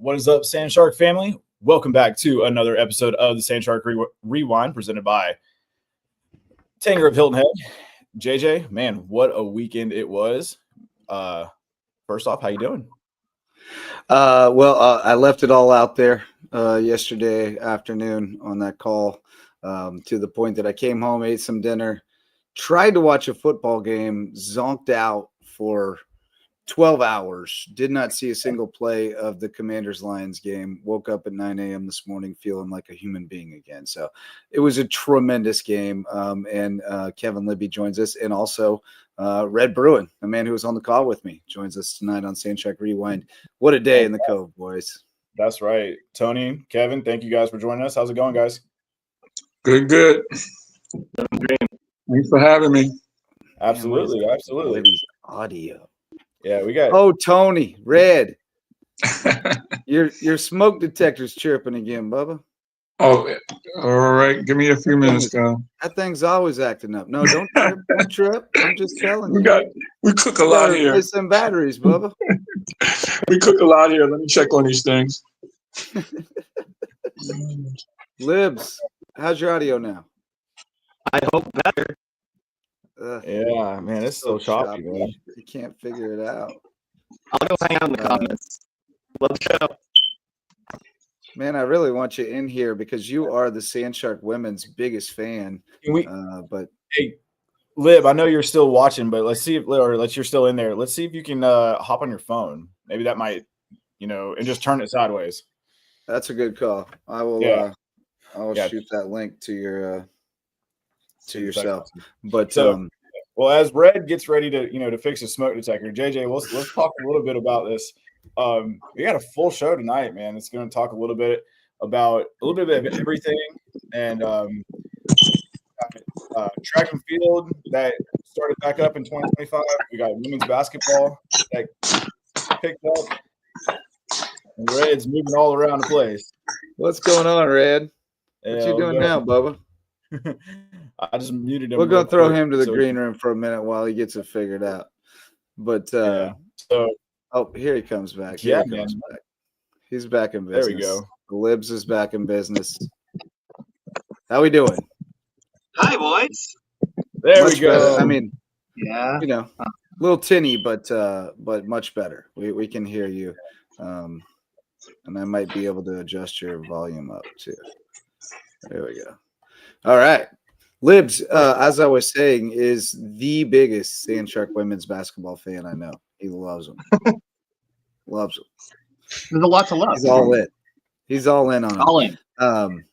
What is up, Sand Shark family? Welcome back to another episode of the Sand Shark Rewind presented by Tanger of Hilton Head. JJ, man, what a weekend it was. First off, how you doing? I left it all out there yesterday afternoon on that call to the point that I came home, ate some dinner, tried to watch a football game, zonked out for 12 hours, did not see a single play of the Commanders-Lions game, woke up at 9 a.m. this morning feeling like a human being again. So it was a tremendous game. And Kevin Libby joins us, and also Red Bruin, a man who was on the call with me, joins us tonight on Sand Shark Rewind. What a day in the Cove, boys. That's right. Tony, Kevin, thank you guys for joining us. How's it going, guys? Good. Thanks for having me. Absolutely. Libby's audio. Yeah, we got. Oh, Tony, Red. your smoke detector's chirping again, Bubba. Oh, all right. Give me a few minutes, guys. That thing's always acting up. No, don't trip. Don't trip. I'm just telling you. We cook a lot here. Replace some batteries, Bubba. We cook a lot here. Let me check on these things. Libs, how's your audio now? I hope better. Yeah, man, it's so choppy, man. You can't figure it out. I'll go hang out in the comments. Love the show. Man, I really want you in here because you are the Sand Shark Women's biggest fan. Hey, Lib, I know you're still watching, but let's see if, or you're still in there. Let's see if you can hop on your phone. Maybe that might, and just turn it sideways. That's a good call. I will. I will shoot that link to your. To yourself, but well, as Red gets ready to fix his smoke detector, JJ, let's talk a little bit about this. We got a full show tonight, man. It's going to talk a little bit of everything, and track and field that started back up in 2025. We got women's basketball that picked up, and Red's moving all around the place. What's going on, Red? What you doing now, Bubba? I just muted him. We're going to throw him to the green room for a minute while he gets it figured out. But here he comes back. Back. He's back in business. There we go. The Libs is back in business. How we doing? Hi, boys. There much we go. Better. I mean, yeah, a little tinny, but much better. We can hear you, and I might be able to adjust your volume up too. There we go. All right. Libs, as I was saying, is the biggest Sand Shark women's basketball fan I know. He loves them. Loves them. There's a lot to love. He's all in. He's all in on them. All in.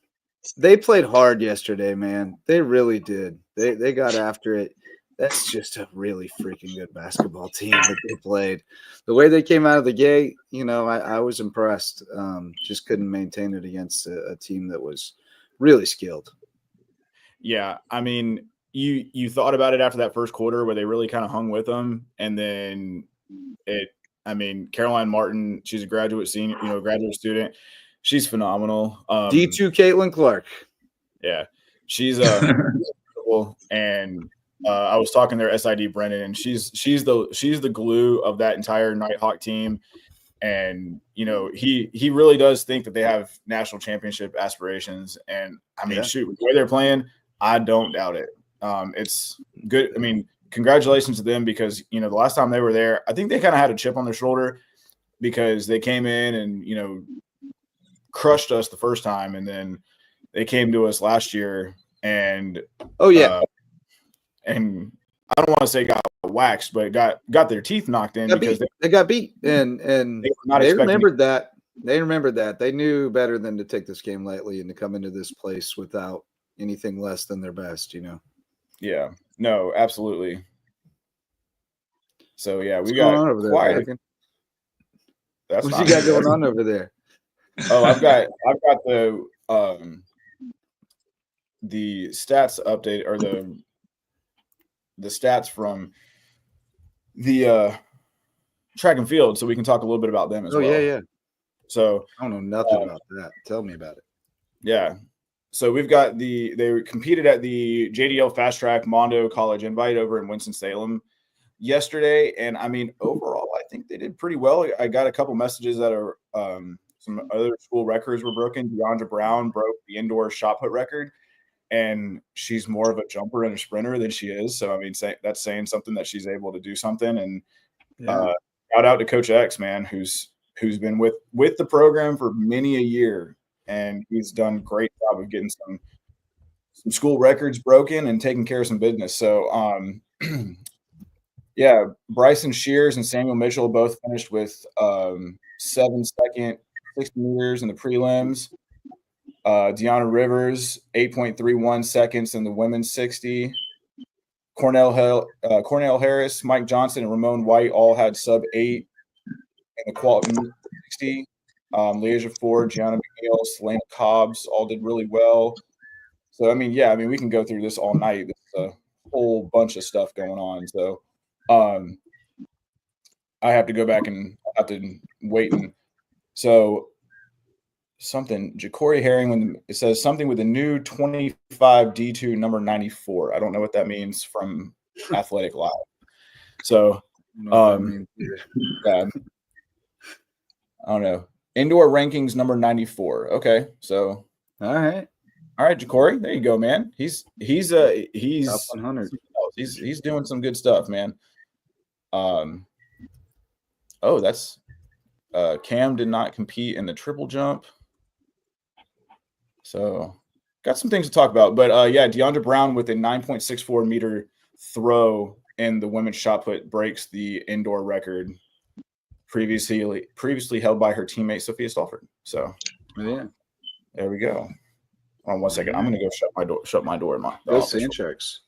They played hard yesterday, man. They really did. They got after it. That's just a really freaking good basketball team that they played. The way they came out of the gate, I was impressed. Just couldn't maintain it against a team that was really skilled. Yeah, I mean, you thought about it after that first quarter where they really kind of hung with them, and then Caroline Martin, she's a graduate student. She's phenomenal. D2 Caitlin Clark. Yeah, she's incredible. And I was talking to their SID Brennan, and she's the glue of that entire Nighthawk team. And he really does think that they have national championship aspirations. And shoot, the way they're playing, I don't doubt it. It's good. I mean, congratulations to them because the last time they were there, I think they kind of had a chip on their shoulder because they came in and crushed us the first time, and then they came to us last year and and I don't want to say got waxed, but got their teeth knocked in because they got beat, and they remembered that. They remembered that. They knew better than to take this game lightly and to come into this place without anything less than their best, Yeah. No, absolutely. So yeah, What's going on over there, That's what you got going on over there? Oh, I've got the stats update, or the stats from the track and field, so we can talk a little bit about them as well. Yeah. So I don't know nothing about that. Tell me about it. Yeah. So we've got they competed at the JDL Fast Track Mondo College Invite over in Winston-Salem yesterday. And overall, I think they did pretty well. I got a couple messages that are some other school records were broken. Deandra Brown broke the indoor shot put record, and she's more of a jumper and a sprinter than she is. So, I mean, that's saying something that she's able to do something. And shout out to Coach X, man, who's been with the program for many a year, and he's done a great job of getting some school records broken and taking care of some business. So, yeah, Bryson Shears and Samuel Mitchell both finished with 7-second 60 meters in the prelims. Deanna Rivers, 8.31 seconds in the women's 60. Cornell Harris, Mike Johnson, and Ramon White all had sub 8 in the quality 60. Leasia Ford, Gianna McNeil, Selena Cobbs all did really well. So, I mean, yeah, I mean, we can go through this all night. There's a whole bunch of stuff going on. So, I have to go back and I have to wait. And so, Ja'Cory Herring, it says something with the new 25 D2 number 94. I don't know what that means from Athletic Live. So, yeah, I don't know. Indoor rankings number 94. Okay, so all right, Ja'Cory, there you go, man. He's top 100. He's doing some good stuff, man. That's Cam did not compete in the triple jump. So, got some things to talk about. But, yeah, Deandra Brown with a 9.64 meter throw in the women's shot put breaks the indoor record previously held by her teammate Sophia Stolford. So, yeah, there we go. Hold on one second. I'm going to go shut my door. Go Sandchecks.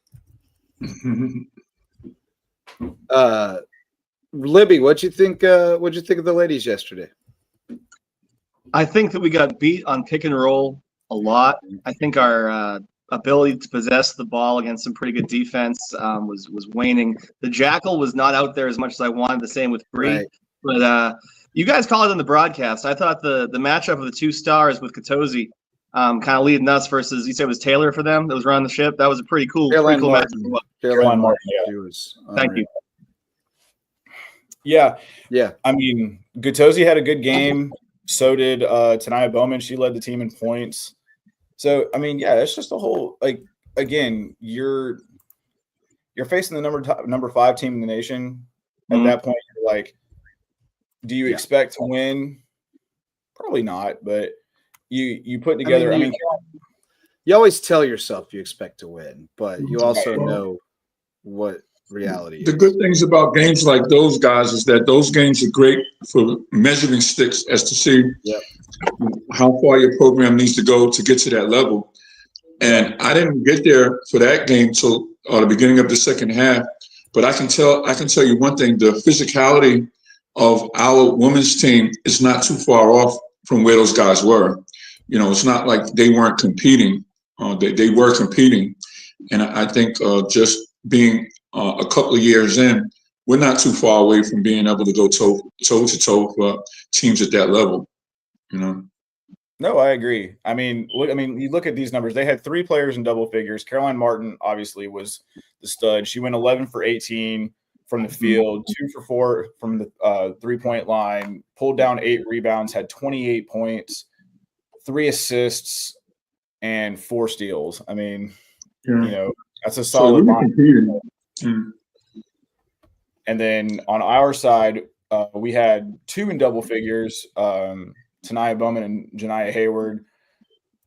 Libby, what'd you think of the ladies yesterday? I think that we got beat on pick and roll a lot. I think our ability to possess the ball against some pretty good defense was waning. The Jackal was not out there as much as I wanted. The same with Bree. Right. But you guys called it on the broadcast. I thought the matchup of the two stars with Katosi kind of leading us versus, you said it was Taylor for them that was running the ship. That was a pretty cool matchup. Caroline Martin. Yeah. Thank you. Yeah. I mean, Katosi had a good game. So did Tanaya Bowman. She led the team in points. So, I mean, yeah, it's just a whole, like, again, you're facing the number 5 team in the nation. At that point, you're like, do you expect to win? Probably not, but you put together. I mean, you always tell yourself you expect to win, but you also know what reality The is. good things about games like those, guys, is that those games are great for measuring sticks as to see how far your program needs to go to get to that level. And I didn't get there for that game till the beginning of the second half. But I can tell you one thing: the physicality of our women's team is not too far off from where those guys were. You know, it's not like they weren't competing. They were competing, and I think just being a couple of years in, we're not too far away from being able to go toe to toe for teams at that level. You know. No, I agree. I mean, you look at these numbers. They had 3 players in double figures. Caroline Martin obviously was the stud. She went 11 for 18 from the field, 2 for 4 from the 3-point line, pulled down 8 rebounds, had 28 points, 3 assists, and 4 steals. I mean, you know, that's a solid line. And then on our side, we had 2 in double figures. Tanaya Bowman and Janiah Hayward.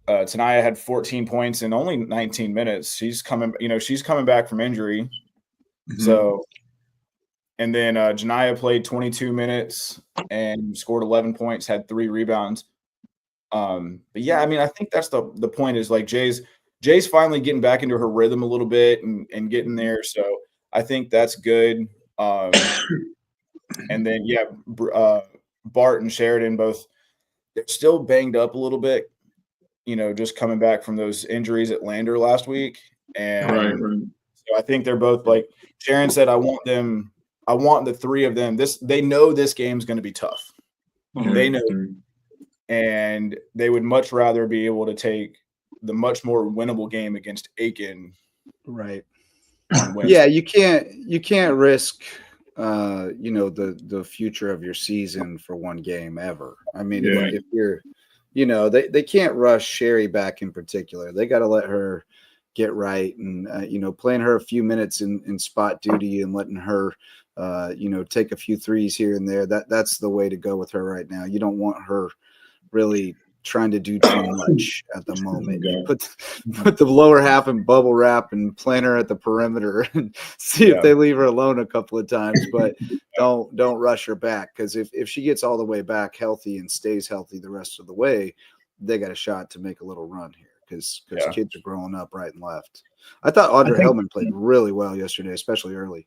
Tanaya had 14 points in only 19 minutes. She's coming back from injury. So, and then Janiah played 22 minutes and scored 11 points, had 3 rebounds. But yeah, I mean, I think that's the point is like Jay's finally getting back into her rhythm a little bit and getting there. So I think that's good. And then, yeah, Bart and Sheridan both, they're still banged up a little bit, you know, just coming back from those injuries at Lander last week. And so I think they're both like Sharon said, I want the 3 of them. They know this game's going to be tough. They know, and they would much rather be able to take the much more winnable game against Aiken. Right. Yeah, you can't risk the future of your season for one game ever. I mean, Yeah. if you're, they can't rush Sherry back in particular. They got to let her get right, and playing her a few minutes in spot duty and letting her take a few threes here and there. That's the way to go with her right now. You don't want her really trying to do too much at the moment. You put the lower half in bubble wrap and plant her at the perimeter and see if they leave her alone a couple of times, but don't rush her back, because if she gets all the way back healthy and stays healthy the rest of the way, they got a shot to make a little run here, because kids are growing up right and left. I thought Audra Hellman played really well yesterday, especially early.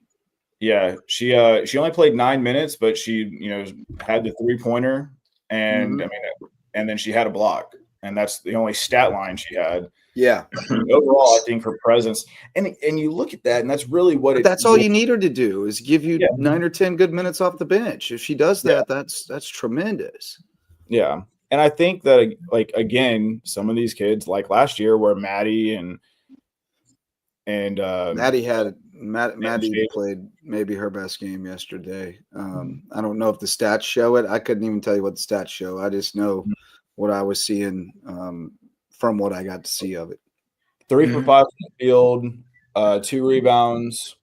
Yeah, she only played 9 minutes, but she had the 3-pointer, and and then she had a block, and that's the only stat line she had. Yeah. Overall, I think her presence, and you look at that, and that's really what that's all you need her to do, is give you 9 or 10 good minutes off the bench. If she does that, that's tremendous. Yeah. And I think that, like, again, some of these kids, like last year, where Maddie and Maddie played maybe her best game yesterday. I don't know if the stats show it. I couldn't even tell you what the stats show. I just know what I was seeing from what I got to see of it. 3 for 5 from the field, 2 rebounds,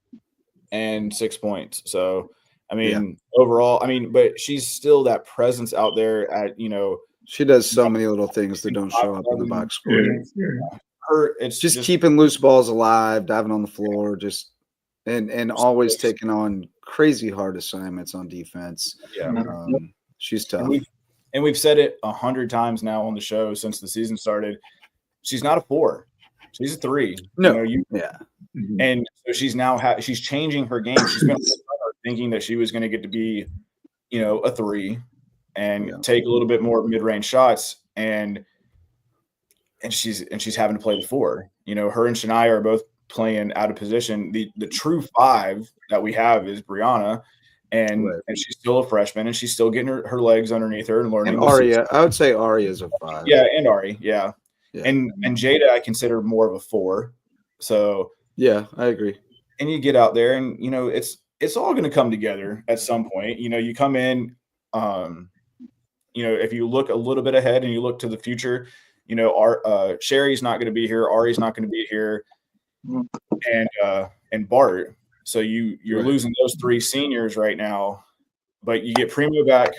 and 6 points. So, I mean, overall, but she's still that presence out there at, she does so many little things that don't show up in the box score. It's just keeping loose balls alive, diving on the floor, and always taking on crazy hard assignments on defense. Yeah. She's tough. And we've said it 100 times now on the show since the season started. She's not a 4. She's a 3. No. And so she's now she's changing her game. She's been thinking that she was going to get to be, a 3 and take a little bit more mid-range shots, and she's having to play the 4. Her and Shania are both playing out of position. The true 5 that we have is Brianna, and she's still a freshman, and she's still getting her legs underneath her and learning. And Aria, I would say Aria is a 5. Yeah, and Ari, yeah. And Jada I consider more of a 4. So yeah, I agree. And you get out there, and it's all going to come together at some point. You come in, if you look a little bit ahead and you look to the future, Sherry's not going to be here, Ari's not going to be here, and Bart. So you're losing those 3 seniors right now, but you get Primo back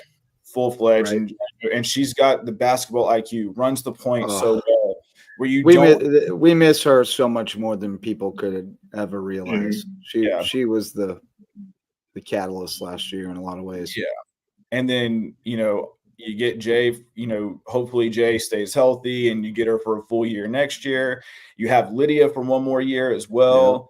full-fledged, and she's got the basketball IQ, runs the point so well. We miss her so much more than people could ever realize. She was the catalyst last year in a lot of ways. Yeah. And then, you get Jay, hopefully Jay stays healthy, and you get her for a full year next year. You have Lydia for 1 more year as well. Yeah.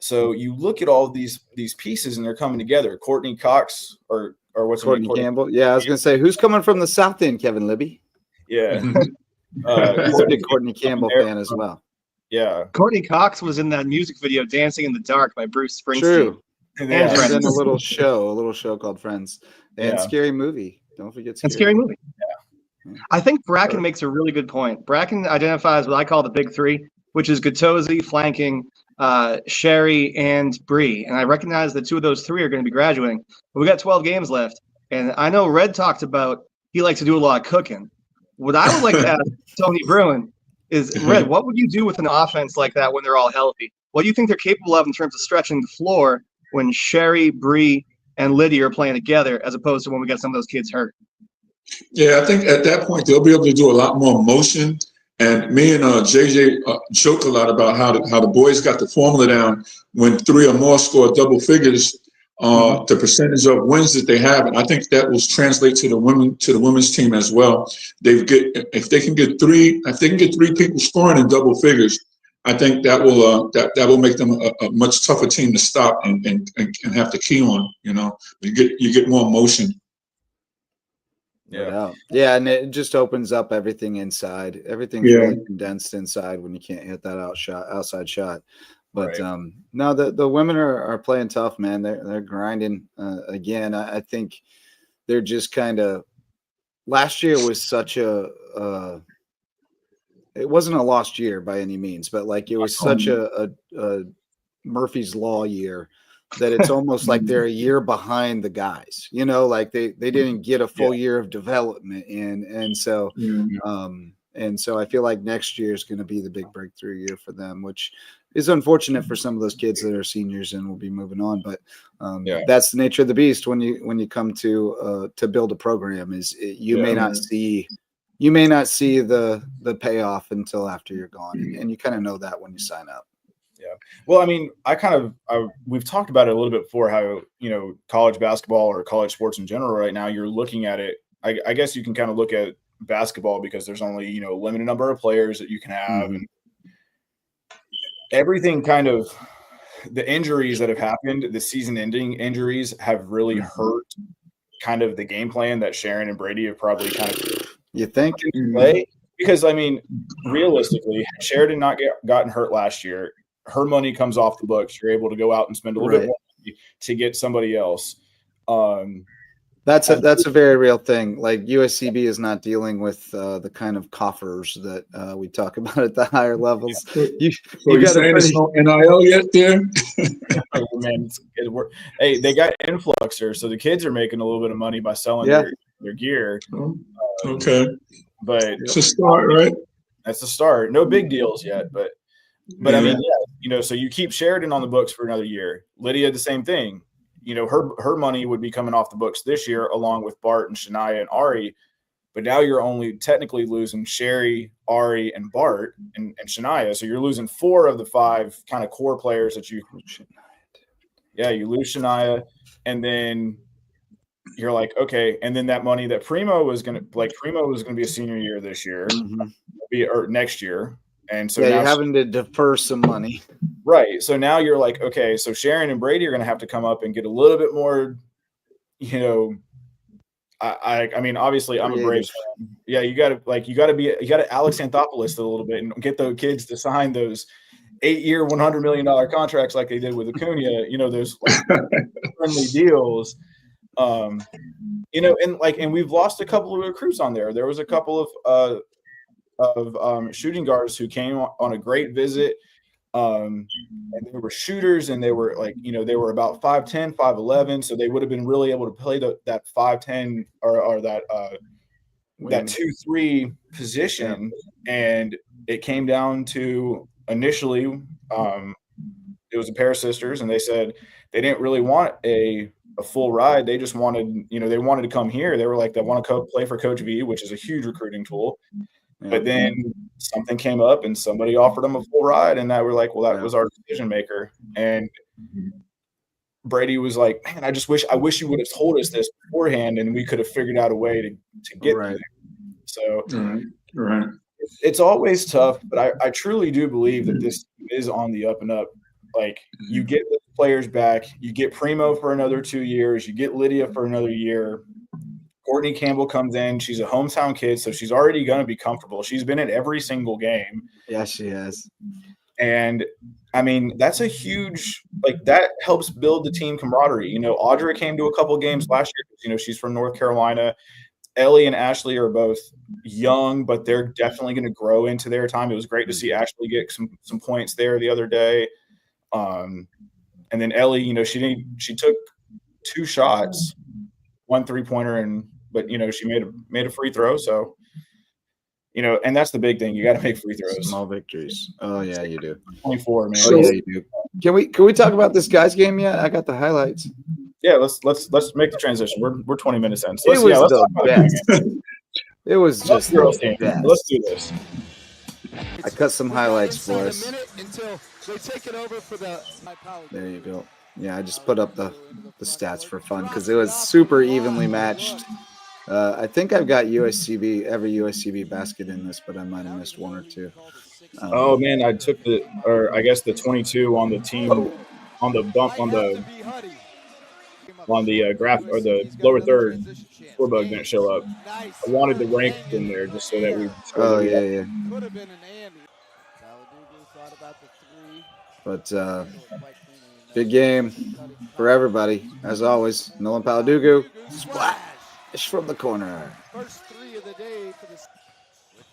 So you look at all these pieces, and they're coming together. Courtney Cox or what's her name? Courtney Campbell. Yeah, I was going to say, who's coming from the South End, Kevin Libby? Yeah. He's a big Courtney Campbell fan as well. Yeah. Courtney Cox was in that music video "Dancing in the Dark" by Bruce Springsteen. True. And in a little show called Friends, and Scary Movie. Don't forget Scary Movie. Yeah. I think Bracken makes a really good point. Bracken identifies what I call the big 3, which is Gatozi flanking Sherry and Bree, and I recognize that 2 of those 3 are going to be graduating. But we got 12 games left, and I know Red talked about he likes to do a lot of cooking. What I would like to ask Tony Bruin is, Red, what would you do with an offense like that when they're all healthy? What do you think they're capable of in terms of stretching the floor when Sherry, Bree, and Lydia are playing together, as opposed to when we got some of those kids hurt? Yeah, I think at that point they'll be able to do a lot more motion. And me and JJ joke a lot about how the boys got the formula down. When 3 or more score double figures, the percentage of wins that they have, and I think that will translate to the women's team as well. If they can get 3 people scoring in double figures, I think that will make them a much tougher team to stop and have to key on. You get more motion. Yeah, and it just opens up everything inside. Everything's really condensed inside when you can't hit that outside shot. But no, the women are playing tough, man. They're grinding. Again, I think they're just kind of. Last year was such a. It wasn't a lost year by any means, but like it was such a Murphy's Law year that it's almost like they're a year behind the guys, like they didn't get a full year of development in. And so, I feel like next year is going to be the big breakthrough year for them, which is unfortunate for some of those kids that are seniors and will be moving on. But that's the nature of the beast when you come to build a program. You may not see the payoff until after you're gone, and you kind of know that when you sign up. Yeah. Well, I mean, we've talked about it a little bit before, how, college basketball or college sports in general right now, you're looking at it. I guess you can kind of look at basketball because there's only, a limited number of players that you can have. And everything the injuries that have happened, the season ending injuries have really hurt kind of the game plan that Sharon and Brady have probably kind of you think play. Because, I mean, realistically, had Sheridan not gotten hurt last year, her money comes off the books. You're able to go out and spend a little bit more money to get somebody else. That's a very real thing. Like USCB is not dealing with the kind of coffers that we talk about at the higher levels. You got there's no NIL yet there? Man, hey, they got Influxer, so the kids are making a little bit of money by selling their gear. Okay. But it's a start, right? That's a start. No big deals yet, but I mean, so you keep Sheridan on the books for another year. Lydia, the same thing. Her money would be coming off the books this year, along with Bart and Shania and Ari. But now you're only technically losing Sherry, Ari, and Bart and Shania. So you're losing 4 of the 5 kind of core players that you lose Shania, and then you're like, okay, and then that money that Primo was going to be a senior year this year, or next year. And so now you're having to defer some money. Right. So now you're like, okay, so Sharon and Brady are going to have to come up and get a little bit more, I mean, obviously I'm a Braves fan. Yeah. You got to Alex Anthopoulos a little bit and get the kids to sign those 8-year, $100 million contracts like they did with Acuna, those friendly deals. And we've lost a couple of recruits on there. There was a couple of shooting guards who came on a great visit. And they were shooters, and they were they were about 5'10", 5'11", so they would have been really able to play that 5'10" or that 2-3 position. And it came down to initially, it was a pair of sisters, and they said they didn't really want a full ride. They just wanted, they wanted to come here. They were like, they want to play for Coach V, which is a huge recruiting tool. But then something came up and somebody offered them a full ride, and now we're like, well, that was our decision maker. And Brady was like, man, I wish you would have told us this beforehand, and we could have figured out a way to get there. So it's always tough, but I truly do believe that this is on the up and up. Like, you get the players back, you get Primo for another 2 years, you get Lydia for another year. Courtney Campbell comes in. She's a hometown kid, so she's already going to be comfortable. She's been in every single game. Yeah, she has. And, I mean, that's a huge – that helps build the team camaraderie. Audra came to a couple games last year. She's from North Carolina. Ellie and Ashley are both young, but they're definitely going to grow into their time. It was great to see Ashley get some points there the other day. And then Ellie, she took 2 shots, 1 3-pointer, but she made a free throw. So, and that's the big thing. You got to make free throws. Small victories. Oh yeah, you do. 24, man. Oh, yeah, you do. Can we talk about this guys game yet? I got the highlights. Yeah, let's make the transition. We're 20 minutes in. So let's the best. It was just the best. Let's do this. I cut some highlights for us. There you go. Yeah, I just put up the stats for fun because it was super evenly matched. I think I've got every USCB basket in this, but I might have missed 1 or 2. Oh man, I took the 22 on the team on the bump on the graph or the lower third. Score bug didn't show up. I wanted the rank in there just so that we. Oh yeah. But big game for everybody, as always. Nolan Paladugu, splash from the corner. First 3 of the day for the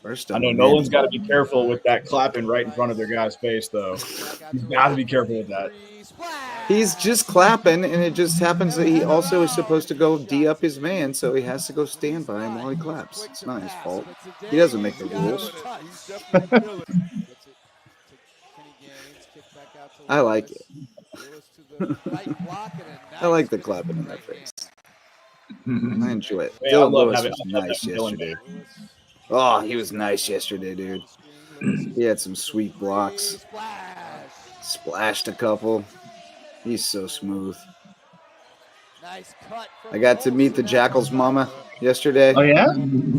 First I know Nolan's got to be careful with that clapping right in front of their guy's face, though. He's got to be careful with that. He's just clapping, and it just happens that he also is supposed to go D up his man, so he has to go stand by him while he claps. It's not his fault. He doesn't make the rules. I like it. I like the clapping in their face. I enjoy it. Man, Dylan Lewis was nice yesterday. Oh, he was nice yesterday, dude. He had some sweet blocks. Splashed a couple. He's so smooth. I got to meet the Jackal's mama yesterday. Oh, yeah?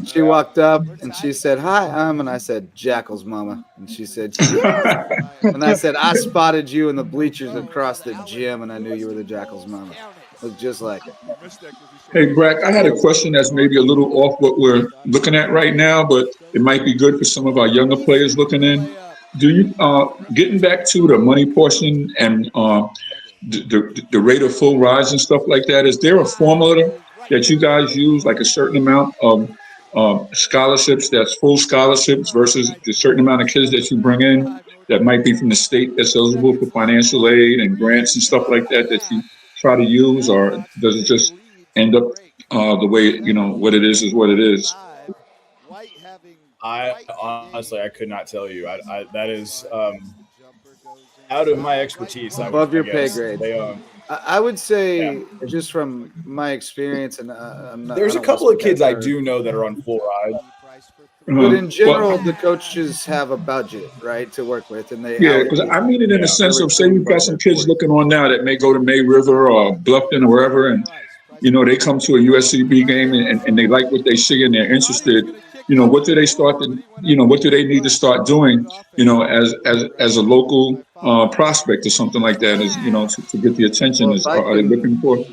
She walked up and she said, "Hi, and I said, Jackal's mama." And she said, "Yes." And I said, "I spotted you in the bleachers across the gym and I knew you were the Jackal's mama." Looked just like it. Hey, Brack, I had a question that's maybe a little off what we're looking at right now, but it might be good for some of our younger players looking in. Do you, getting back to the money portion and the rate of full rides and stuff like that, is there a formula that you guys use, like a certain amount of scholarships that's full scholarships versus the certain amount of kids that you bring in that might be from the state that's eligible for financial aid and grants and stuff like that that you try to use, or does it just end up the way, what it is what it is? I honestly, I could not tell you. I that is out of my expertise. Above your pay grade. I would say, just from my experience, and there's a couple of kids I do know that are on full ride. But in general, the coaches have a budget, right, to work with, and they because I mean it in the sense of, say we've got some kids looking on now that may go to May River or Bluffton or wherever, and they come to a USCB game and they like what they see and they're interested. What do they start to, what do they need to start doing, as a local prospect or something like that, to get the attention? Are they looking for?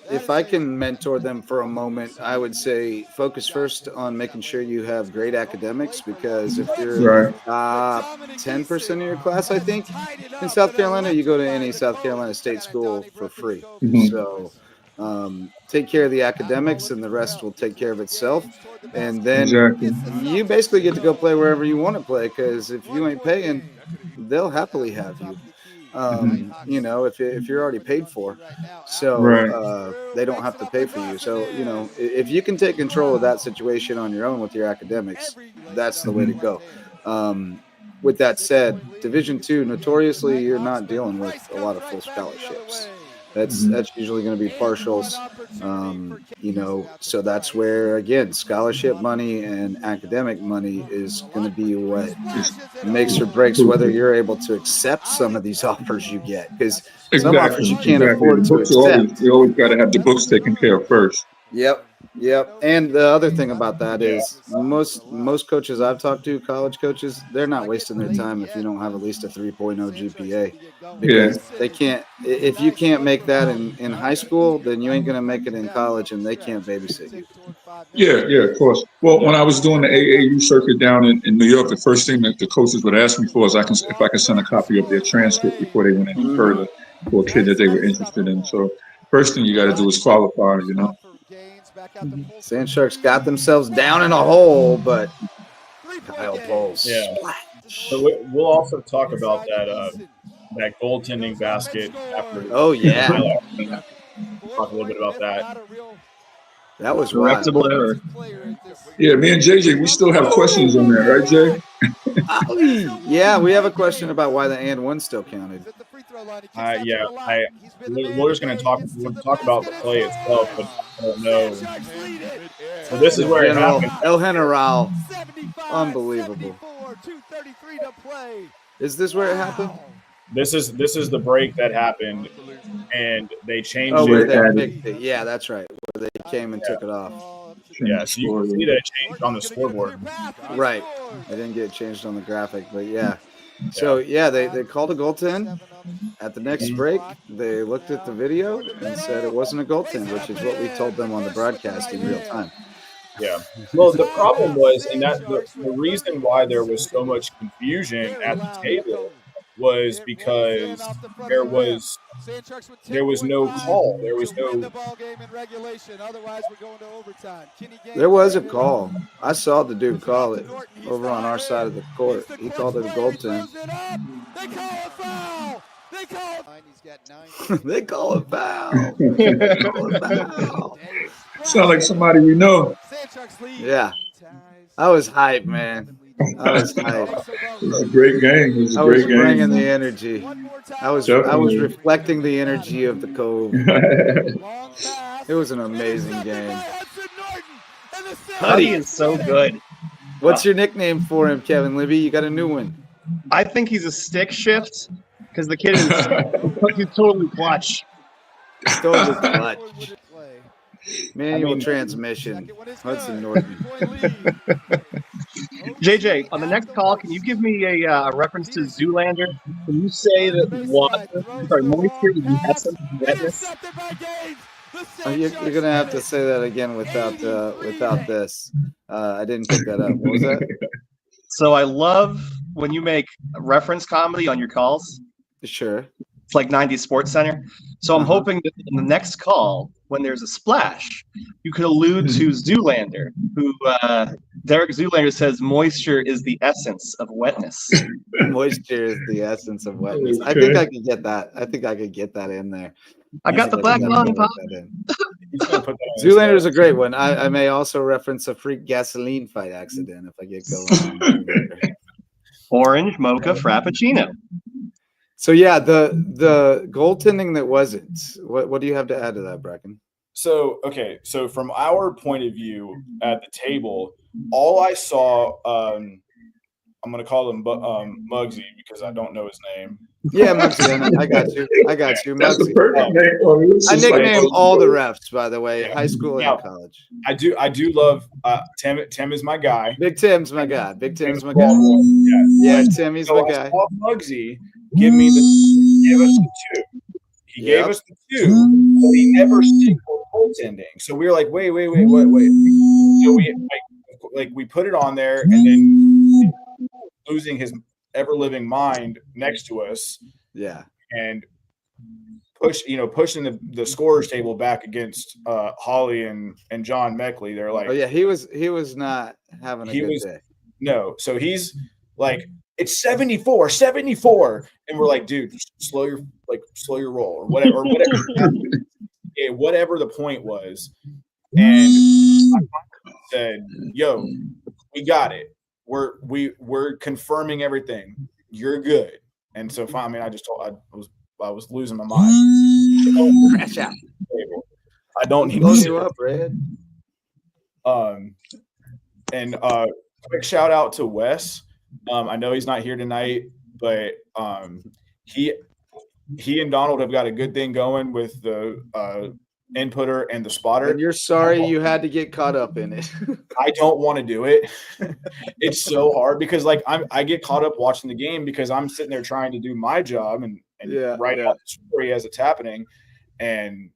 If I can mentor them for a moment, I would say focus first on making sure you have great academics, because if you're in the top 10% of your class, I think, in South Carolina, you go to any South Carolina state school for free. Mm-hmm. So take care of the academics and the rest will take care of itself. And then you basically get to go play wherever you want to play, because if you ain't paying, they'll happily have you. If you're already paid for, so they don't have to pay for you. So, if you can take control of that situation on your own with your academics, that's the way to go. With that said, Division II, notoriously, you're not dealing with a lot of full scholarships. That's usually going to be partials, so that's where, again, scholarship money and academic money is going to be what makes or breaks whether you're able to accept some of these offers you get, because some offers you can't afford to accept. You always got to have the books taken care of first. Yep. And the other thing about that is most coaches I've talked to, college coaches, they're not wasting their time if you don't have at least a 3.0 GPA, because they can't. If you can't make that in high school, then you ain't going to make it in college, and they can't babysit you. Yeah, of course. Well, when I was doing the AAU circuit down in New York, the first thing that the coaches would ask me for is if I could send a copy of their transcript before they went any further for a kid that they were interested in. So first thing you got to do is qualify, Sand Sharks got themselves down in a hole, but Kyle Bowles. Yeah. So we'll also talk about that goaltending basket after. Oh, yeah. Talk a little bit about that. That was correctable error. Yeah, me and JJ, we still have questions on that, right, Jay? Yeah, we have a question about why the and one still counted. We're just going to talk about the play itself, but I don't know. So this is where it happened. El General, unbelievable. Is this where it happened? This is the break that happened, and they changed it. Yeah, that's right. Where they came and took it off. Yeah, so you can see that it changed on the scoreboard. Right. They didn't get it changed on the graphic, but yeah. So, they called a goaltend. At the next break, they looked at the video and said it wasn't a goaltend, which is what we told them on the broadcast in real time. Yeah. Well, the problem was, and that the reason why there was so much confusion at the table was because there was no call. There was no. There was a call. I saw the dude call it over on our side of the court. He called it a goaltend. They call a foul. They call a foul. They call a foul. Sound like somebody we know. Yeah. I was hyped, man. I was hyped. It was a great game. It was a I was great bringing game. the energy. I was Definitely. reflecting the energy of the Cove. It was an amazing game. Huddy is so good. What's your nickname for him, Kevin Libby? You got a new one. I think he's a stick shift because the kid is he's totally clutch. Totally clutch. Manual transmission. Hudson Norton. JJ, on the next call, can you give me a reference to Zoolander? Can you say that moisture is the essence of wetness? You're going to have to say that again without this. I didn't pick that up. What was that? So I love when you make reference comedy on your calls. Sure. It's like 90s Sports Center. So I'm hoping that in the next call, when there's a splash, you could allude to Zoolander, who Derek Zoolander says moisture is the essence of wetness. Moisture is the essence of wetness. I think I could get that. I think I could get that in there. I got the black lung pop. Zoolander is a great one. I may also reference a freak gasoline fight accident if I get going. Orange mocha frappuccino. So yeah, the goaltending that wasn't. What do you have to add to that, Bracken? So so from our point of view at the table, all I saw, I'm going to call him Muggsy because I don't know his name. Yeah, Muggsy. I got you. That's Muggsy. the perfect name. I nickname all the refs, by the way, high school and college. I do love Tim. Tim is my guy. Big Tim's my guy. Timmy's my guy. Muggsy give us the two. He gave us the two, but he never signaled goaltending. So we were like, wait. So we put it on there, and then losing his ever-living mind next to us. Yeah. And pushing the scorers table back against Holly and John Meckley. They're like, oh yeah, he was not having a good day. No, so he's like, it's 74, and we're like, dude, slow your roll or whatever, whatever the point was. And I said, yo, we got it. We're confirming everything. You're good. And so finally, I was losing my mind. Crash out. I don't need to you up, Red. And quick shout out to Wes. I know he's not here tonight, but he and Donald have got a good thing going with the inputter and the spotter. And you're sorry you had to get caught up in it. I don't want to do it. It's so hard because I get caught up watching the game because I'm sitting there trying to do my job and write out the story as it's happening. And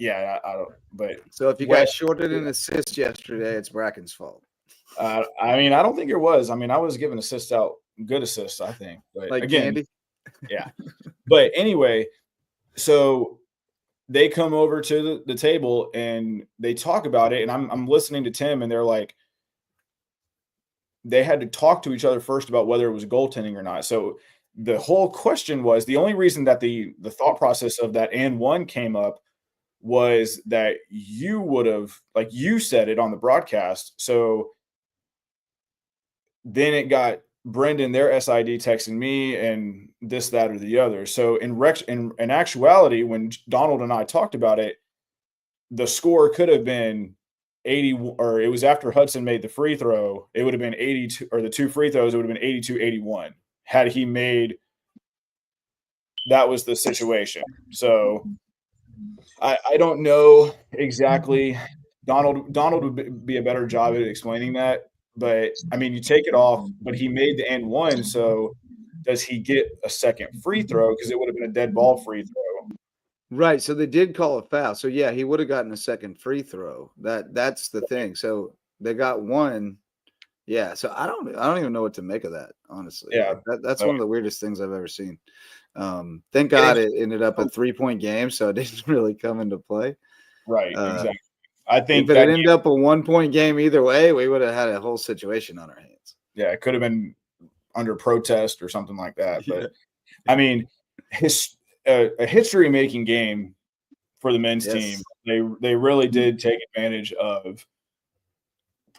I don't. But so if you got shorted an assist yesterday, it's Bracken's fault. I mean, I don't think it was. I mean, I was giving assists out, good assists, I think. But like again, candy? Yeah. But anyway, so they come over to the table and they talk about it, and I'm listening to Tim, and they're like, they had to talk to each other first about whether it was goaltending or not. So the whole question was, the only reason that the thought process of that and one came up was that you would have, like you said it on the broadcast. So then it got Brendan, their SID, texting me and this, that, or the other. So in actuality, when Donald and I talked about it, the score could have been 80, or it was after Hudson made the free throw. It would have been 82, or the two free throws, it would have been 82-81 had he made. That was the situation. So I don't know exactly. Donald would be a better job at explaining that. But I mean, you take it off, but he made the and one. So does he get a second free throw? Because it would have been a dead ball free throw. Right. So they did call a foul. So yeah, he would have gotten a second free throw. That's the thing. So they got one, Yeah, so I don't even know what to make of that, honestly. Yeah. Like that's one of the weirdest things I've ever seen. Thank God it ended up a 3-point game, so it didn't really come into play. Right, exactly. I think if it ended up a 1-point game either way, we would have had a whole situation on our hands. Yeah, it could have been under protest or something like that. But I mean, a history-making game for the men's team. They really did take advantage of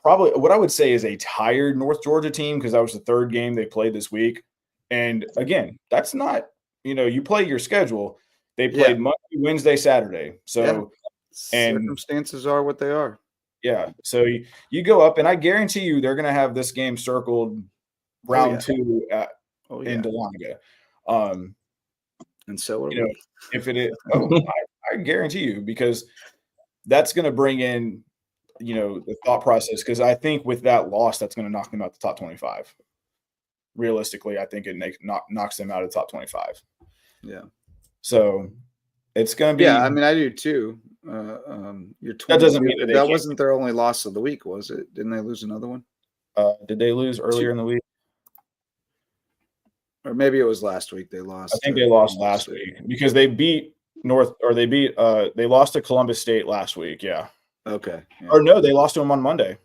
probably what I would say is a tired North Georgia team, because that was the third game they played this week. And again, that's not, you play your schedule. They played Monday, Wednesday, Saturday. So and circumstances are what they are. Yeah. So you go up, and I guarantee you they're going to have this game circled round 2 in Dahlonega. And so if it is, I guarantee you, because that's going to bring in, the thought process. Because I think with that loss, that's going to knock them out the top 25. Realistically, I think it knocks them out of the top 25. Yeah. So it's going to be. Yeah, I mean, I do too. That doesn't mean that wasn't their only loss of the week, was it? Didn't they lose another one? Did they lose earlier in the week? Or maybe it was last week they lost. I think they lost last week because they beat they lost to Columbus State last week. Yeah. Okay. Yeah. Or no, they lost to them on Monday.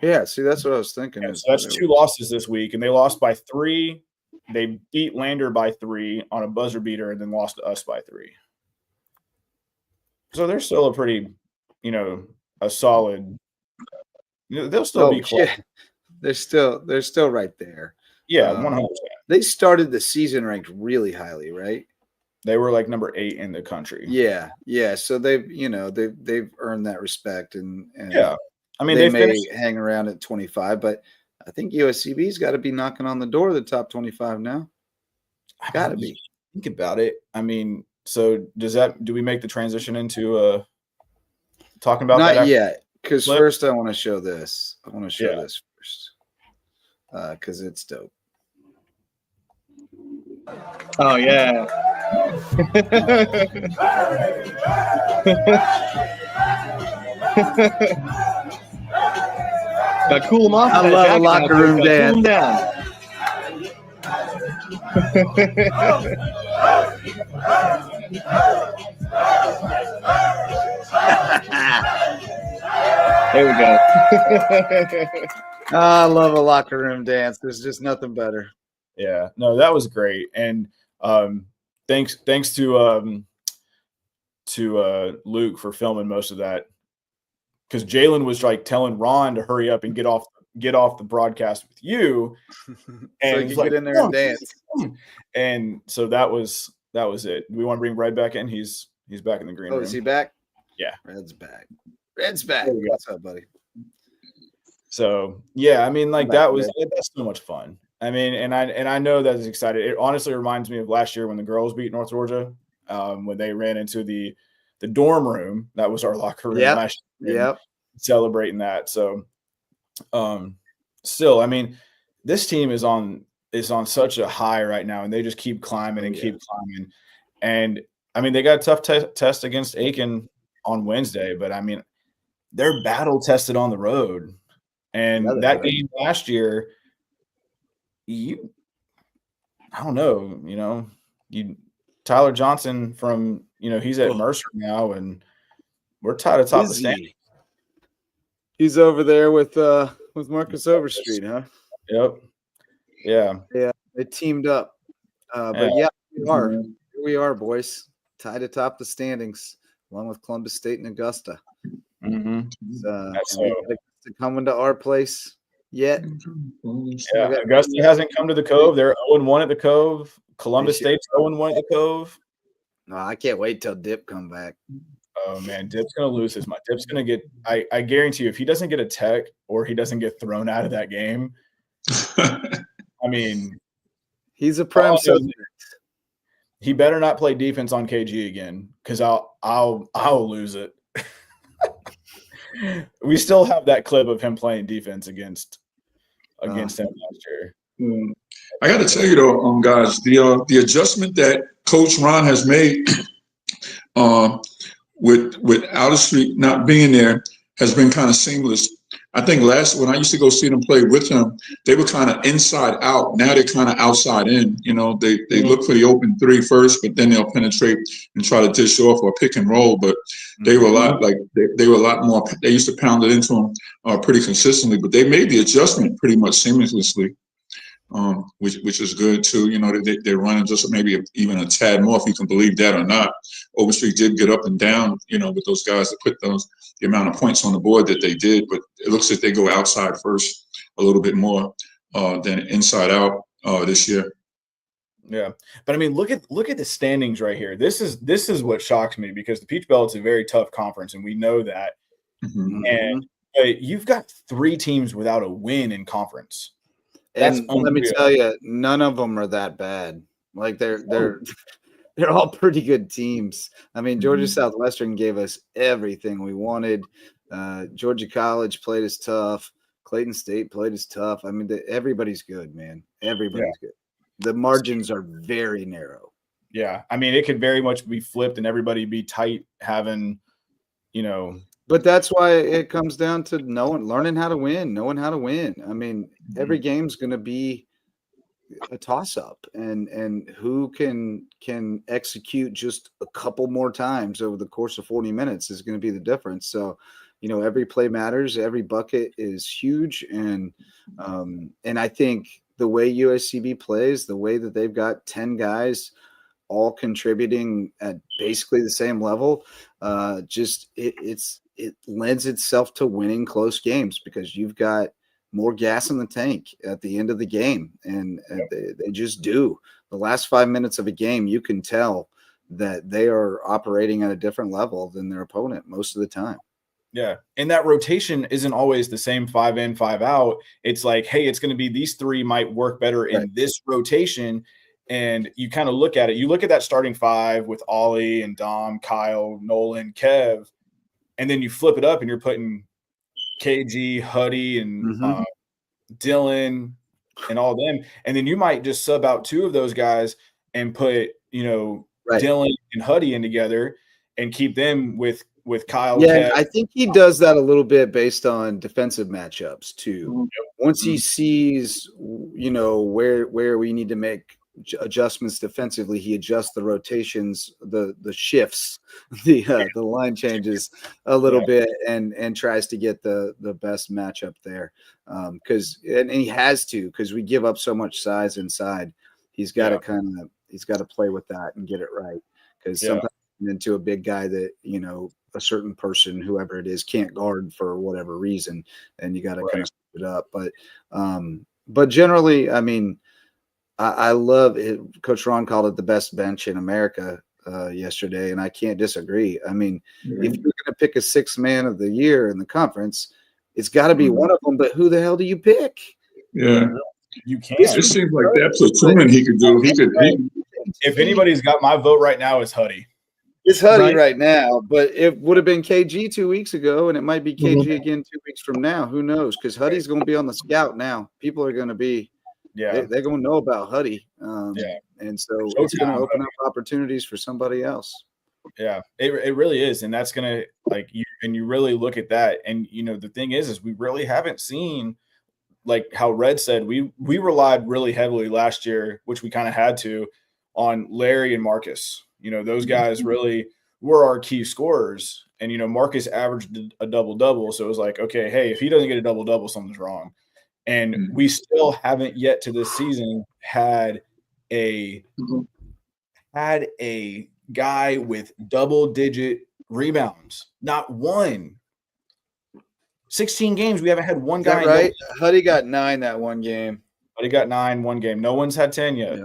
Yeah. See, that's what I was thinking. Yeah, so that's 2 losses this week, and they lost by 3. They beat Lander by 3 on a buzzer beater, and then lost to us by 3. So they're still a pretty, a solid. They'll still be close. Yeah. They're still right there. Yeah, 100%. They started the season ranked really highly, right? They were like number 8 in the country. Yeah, yeah. So they've earned that respect, and yeah. I mean, they may hang around at 25, but I think USCB's got to be knocking on the door of the top 25 now. Got to be. Think about it. I mean, so do we make the transition into talking about that? Not yet, because first I want to show this. I want to show this first because it's dope. Oh yeah. Got to cool them off. I love a locker room dance. Cool them down. There we go. I love a locker room dance. There's just nothing better. Yeah, no, that was great, and thanks to Luke for filming most of that, because Jalen was like telling Ron to hurry up and get off the broadcast with you, and so you get in there and dance. And so that was it. We want to bring Red back in. He's back in the green room. Is he back? Yeah, Red's back. What's up, buddy? So yeah, I mean, like that's so much fun. I mean, and I know that is exciting. It honestly reminds me of last year when the girls beat North Georgia, when they ran into the dorm room. That was our locker room last year. Celebrating that. So, still, I mean, this team is on such a high right now, and they just keep climbing and keep climbing. And I mean, they got a tough test against Aiken on Wednesday, but I mean, they're battle tested on the road. And that game last year, I don't know, Tyler Johnson from, he's at Mercer now, and we're tied atop the standing. He's over there with Marcus Overstreet, huh? Yep. Yeah. Yeah, they teamed up. But yeah, we are. Here we are, boys, tied atop the standings, along with Columbus State and Augusta. Mm-hmm. Coming to our place yet. Yeah, Augusta hasn't come to the Cove. They're 0-1 at the Cove. Columbus State's 0-1 at the Cove. No, I can't wait till Dip come back. Oh man, Dip's gonna lose his mind. Dip's gonna get. I guarantee you, if he doesn't get a tech or he doesn't get thrown out of that game, I mean, he's a prime subject. He better not play defense on KG again, because I'll lose it. We still have that clip of him playing defense against him last year. I got to tell you though, guys, the adjustment that Coach Ron has made with Outer Street not being there has been kind of seamless. I think when I used to go see them play with him, they were kind of inside out. Now they're kind of outside in. You know, they look for the open three first, but then they'll penetrate and try to dish off or pick and roll. But they were a lot they were a lot more. They used to pound it into them pretty consistently, but they made the adjustment pretty much seamlessly. Which is good too. You know, they're running just maybe even a tad more, if you can believe that or not. Overstreet did get up and down, you know, with those guys that put the amount of points on the board that they did, but it looks like they go outside first a little bit more than inside out this year. Yeah, but I mean, look at the standings right here. This is what shocks me, because the Peach Belt's a very tough conference, and we know that. And you've got 3 teams without a win in conference. That's and let me tell you, none of them are that bad. Like they're all pretty good teams. I mean, Georgia Southwestern gave us everything we wanted. Georgia College played us tough. Clayton State played us tough. I mean, everybody's good, man. Everybody's good. The margins are very narrow. Yeah, I mean, it could very much be flipped and everybody be tight, having, you know. But that's why it comes down to learning how to win, knowing how to win. I mean, every game's going to be a toss-up, and who can execute just a couple more times over the course of 40 minutes is going to be the difference. So, you know, every play matters. Every bucket is huge, and I think the way USCB plays, the way that they've got 10 guys all contributing at basically the same level, it lends itself to winning close games, because you've got more gas in the tank at the end of the game. And they just do. The last 5 minutes of a game, you can tell that they are operating at a different level than their opponent most of the time. Yeah. And that rotation isn't always the same 5 in, 5 out. It's like, hey, it's going to be these 3 might work better in this rotation. And you kind of look at it. You look at that starting 5 with Ollie and Dom, Kyle, Nolan, Kev, and then you flip it up and you're putting KG, Huddy, and Dylan and all them. And then you might just sub out 2 of those guys and put, you know, Dylan and Huddy in together and keep them with Kyle. Yeah, Kev. I think he does that a little bit based on defensive matchups too. Once he sees, you know, where we need to make adjustments defensively, he adjusts the rotations, the shifts, the line changes a little bit, and tries to get the best matchup there. Because he has to, because we give up so much size inside. He's got to he's got to play with that and get it right. Because sometimes into a big guy that, you know, a certain person, whoever it is, can't guard for whatever reason, and you got to kind of step it up. But generally, I mean, I love it. Coach Ron called it the best bench in America yesterday, and I can't disagree. I mean, if you're going to pick a 6th man of the year in the conference, it's got to be one of them. But who the hell do you pick? Yeah, you can't. It seems like that platooning he could do. If anybody's got my vote right now, it's Huddy. It's Huddy right now, but it would have been KG 2 weeks ago, and it might be KG again 2 weeks from now. Who knows? Because Huddy's going to be on the scout now. People are going to be. They're going to know about Huddy. And so it's going to open up opportunities for somebody else. Yeah, it really is. And that's going to, you really look at that. And, you know, the thing is we really haven't seen, like how Red said, we relied really heavily last year, which we kind of had to, on Larry and Marcus. You know, those guys really were our key scorers. And, you know, Marcus averaged a double-double. So it was like, okay, hey, if he doesn't get a double-double, something's wrong. And we still haven't yet to this season had a guy with double-digit rebounds. Not one. 16 games, we haven't had one guy. Right? Huddy got 9 that one game. Huddy got 9 one game. No one's had 10 yet. Yeah.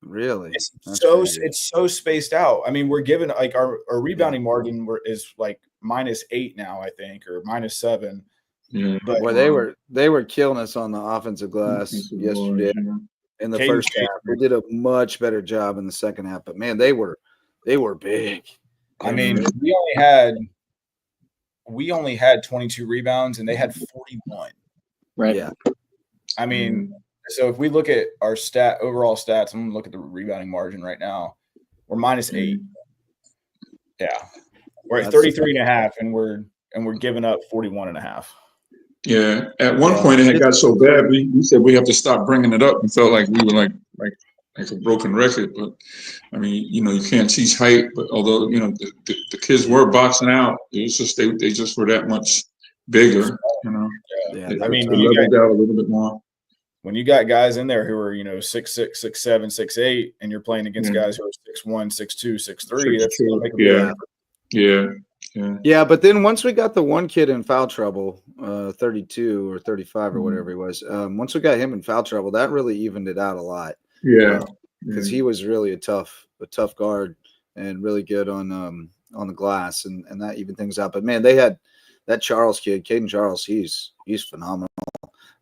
Really? It's so spaced out. I mean, we're given like our rebounding margin is like -8 now, I think, or -7. Yeah, but they were killing us on the offensive glass yesterday in the first half. They did a much better job in the second half, but man, they were big. I mean, we only had 22 rebounds and they had 41. Right. Yeah. I mean, so if we look at our overall stats, I'm gonna look at the rebounding margin right now. We're -8. Yeah. We're at 33.5 and we're giving up 41.5. Yeah. At one point, it had got so bad, we said we have to stop bringing it up. We felt like we were like a broken record. But I mean, you can't teach height. But although the kids were boxing out, it was just they just were that much bigger. Yeah. I mean, they leveled out a little bit more. When you got guys in there who are 6'6", 6'7", 6'8", and you're playing against guys who are 6'1", 6'2", 6'3", that's gonna make a big difference. Yeah, but then once we got the one kid in foul trouble, 32 or 35 or whatever he was, once we got him in foul trouble, that really evened it out a lot. Yeah, because he was really a tough guard and really good on the glass, and that evened things out. But man, they had that Charles kid, Caden Charles. He's phenomenal.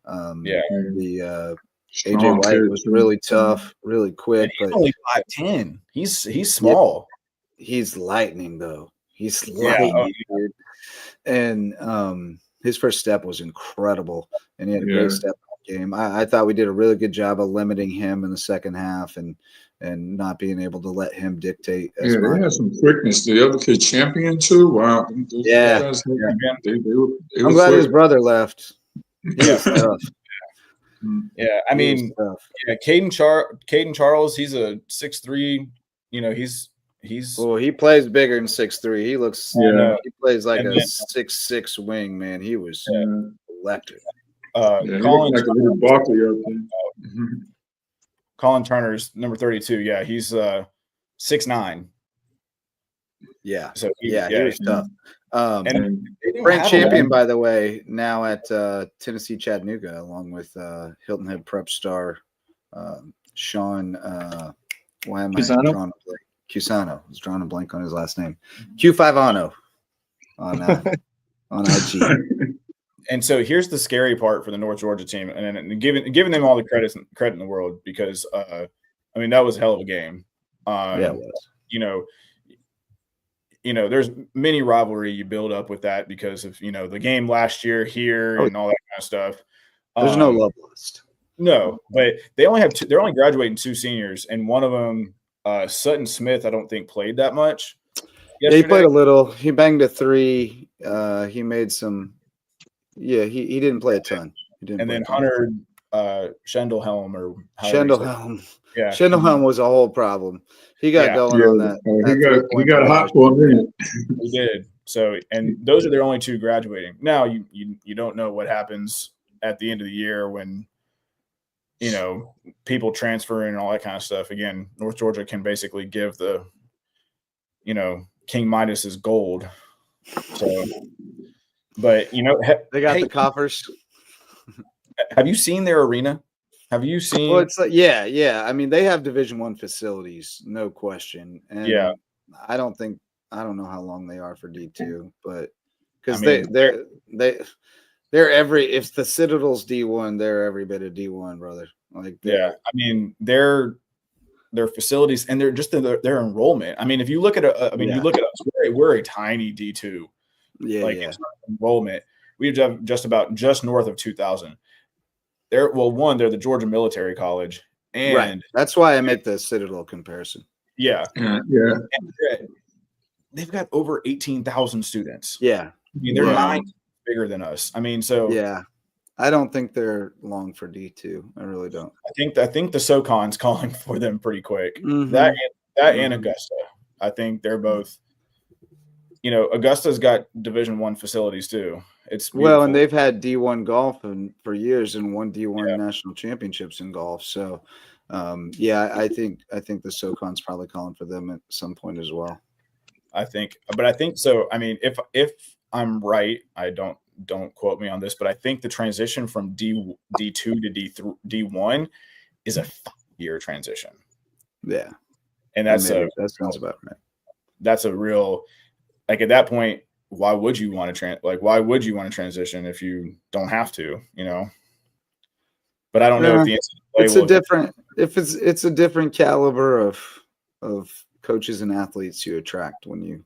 The AJ White was really tough, really quick. He's but only 5'10". He's small. He's lightning though. He's lightning, dude. And his first step was incredible, and he had a great step game. I thought we did a really good job of limiting him in the second half and not being able to let him dictate. They had some quickness. The other kid, Champion too. Wow. I'm glad quick. his brother left. Yeah, I mean, Caden Charles, he's a 6'3". Well, he plays bigger than 6'3". He looks. He plays like a 6'6" wing. Man, he was electric. Colin, like a little Barkley out there. Colin Turner's number 32. Yeah, he's 6'9". Yeah. So he was tough. And Frank Champion, by the way, now at Tennessee Chattanooga, along with Hilton head prep star Sean. Why am I drawing a blank? Cusano. I was drawing a blank on his last name. Q5ano on IG. And so here's the scary part for the North Georgia team, and giving them all the credit in the world, because I mean, that was a hell of a game. It was. There's many rivalry you build up with that because of the game last year here and all that kind of stuff. There's no love lost. No, but they only have they're only graduating 2 seniors, and one of them, Sutton Smith, I don't think played that much. Yeah, he played a little. He banged a 3. He made some. Yeah, he didn't play a ton. And then Hunter Schendelhelm or Schendelhelm. Yeah, Schendelhelm was a whole problem. He got going on that. He got hot for a minute. He did. So, and those are their only 2 graduating. Now you don't know what happens at the end of the year when people transfer and all that kind of stuff. Again, North Georgia can basically give the King Midas's gold. So, but they got the coffers. Have you seen their arena? Have you seen? Well, it's like, yeah. I mean, they have Division I facilities, no question. And I don't know how long they are for D2, but because they're if the Citadel's D1, they're every bit of D1, brother. Like, I mean, their facilities and their enrollment. I mean, if you look at you look at us, we're a tiny D2. In enrollment, we have just north of 2,000. They're the Georgia Military College, and that's why I make the Citadel comparison. Yeah. And they've got over 18,000 students. Yeah, I mean, they're 9 bigger than us. I mean, so I don't think they're long for D2. I really don't. I think the SoCon's calling for them pretty quick. Mm-hmm. That and Augusta. I think they're both. Augusta's got Division I facilities too. It's beautiful. And they've had D1 golf for years and won D1 national championships in golf. So, I think the SoCon's probably calling for them at some point as well. I think so. I mean, if I'm right, I don't quote me on this, but I think the transition from D2 to D1 is a 5-year transition. Yeah, and that sounds about right. That's a real. Like at that point, why would you want to transition if you don't have to, But I don't know if the it's a different caliber of coaches and athletes you attract when you're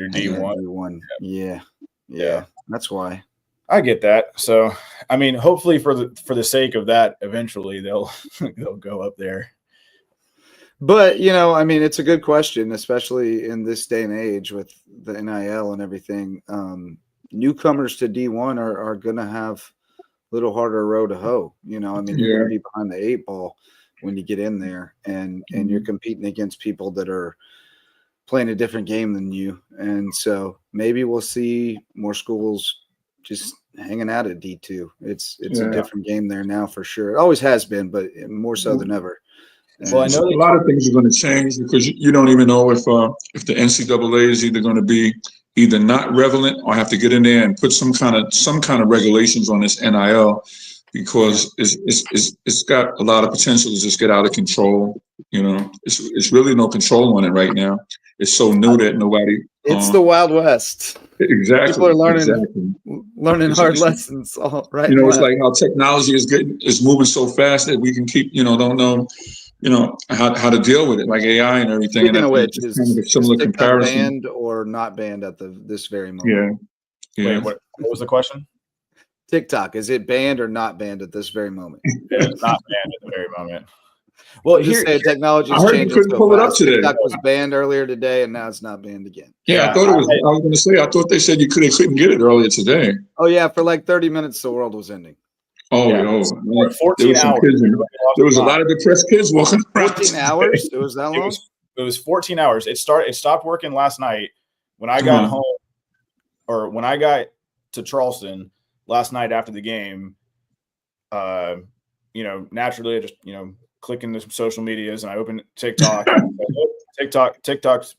D1. Yeah. That's why. I get that. So, I mean, hopefully for the sake of that, eventually they'll go up there. But, I mean, it's a good question, especially in this day and age with the NIL and everything. newcomers to D1 are going to have a little harder row to hoe. You know, I mean, you're going to be behind the 8 ball when you get in there, and you're competing against people that are playing a different game than you. And so maybe we'll see more schools just hanging out at D2. It's a different game there now for sure. It always has been, but more so than ever. And well, I know a lot of things are going to change because you don't even know if the NCAA is either going to be either not relevant or have to get in there and put some kind of regulations on this NIL, because it's got a lot of potential to just get out of control. You know, it's really no control on it right now. It's so new that nobody. It's the Wild West. Exactly. People are learning hard lessons. All right. You know, it's like how technology is moving so fast that we can keep, don't know, how to deal with it, like AI and everything. Speaking of which, is kind of a similar comparison. Banned or not banned at this very moment? Yeah. Wait, what was the question? TikTok, is it banned or not banned at this very moment? It's not banned at the very moment. Well, technology is changing. You couldn't pull it up today. TikTok was banned earlier today, and now it's not banned again. Yeah, I thought it was. I was going to say. I thought they said you couldn't get it earlier today. Oh yeah, for like 30 minutes, the world was ending. Oh, 14 hours. There was a lot of depressed kids walking around. 14 hours? It was that long? It was 14 hours. It stopped working last night when I got home, or when I got to Charleston last night after the game. Naturally, I just clicking the social medias, and I opened TikTok. TikTok's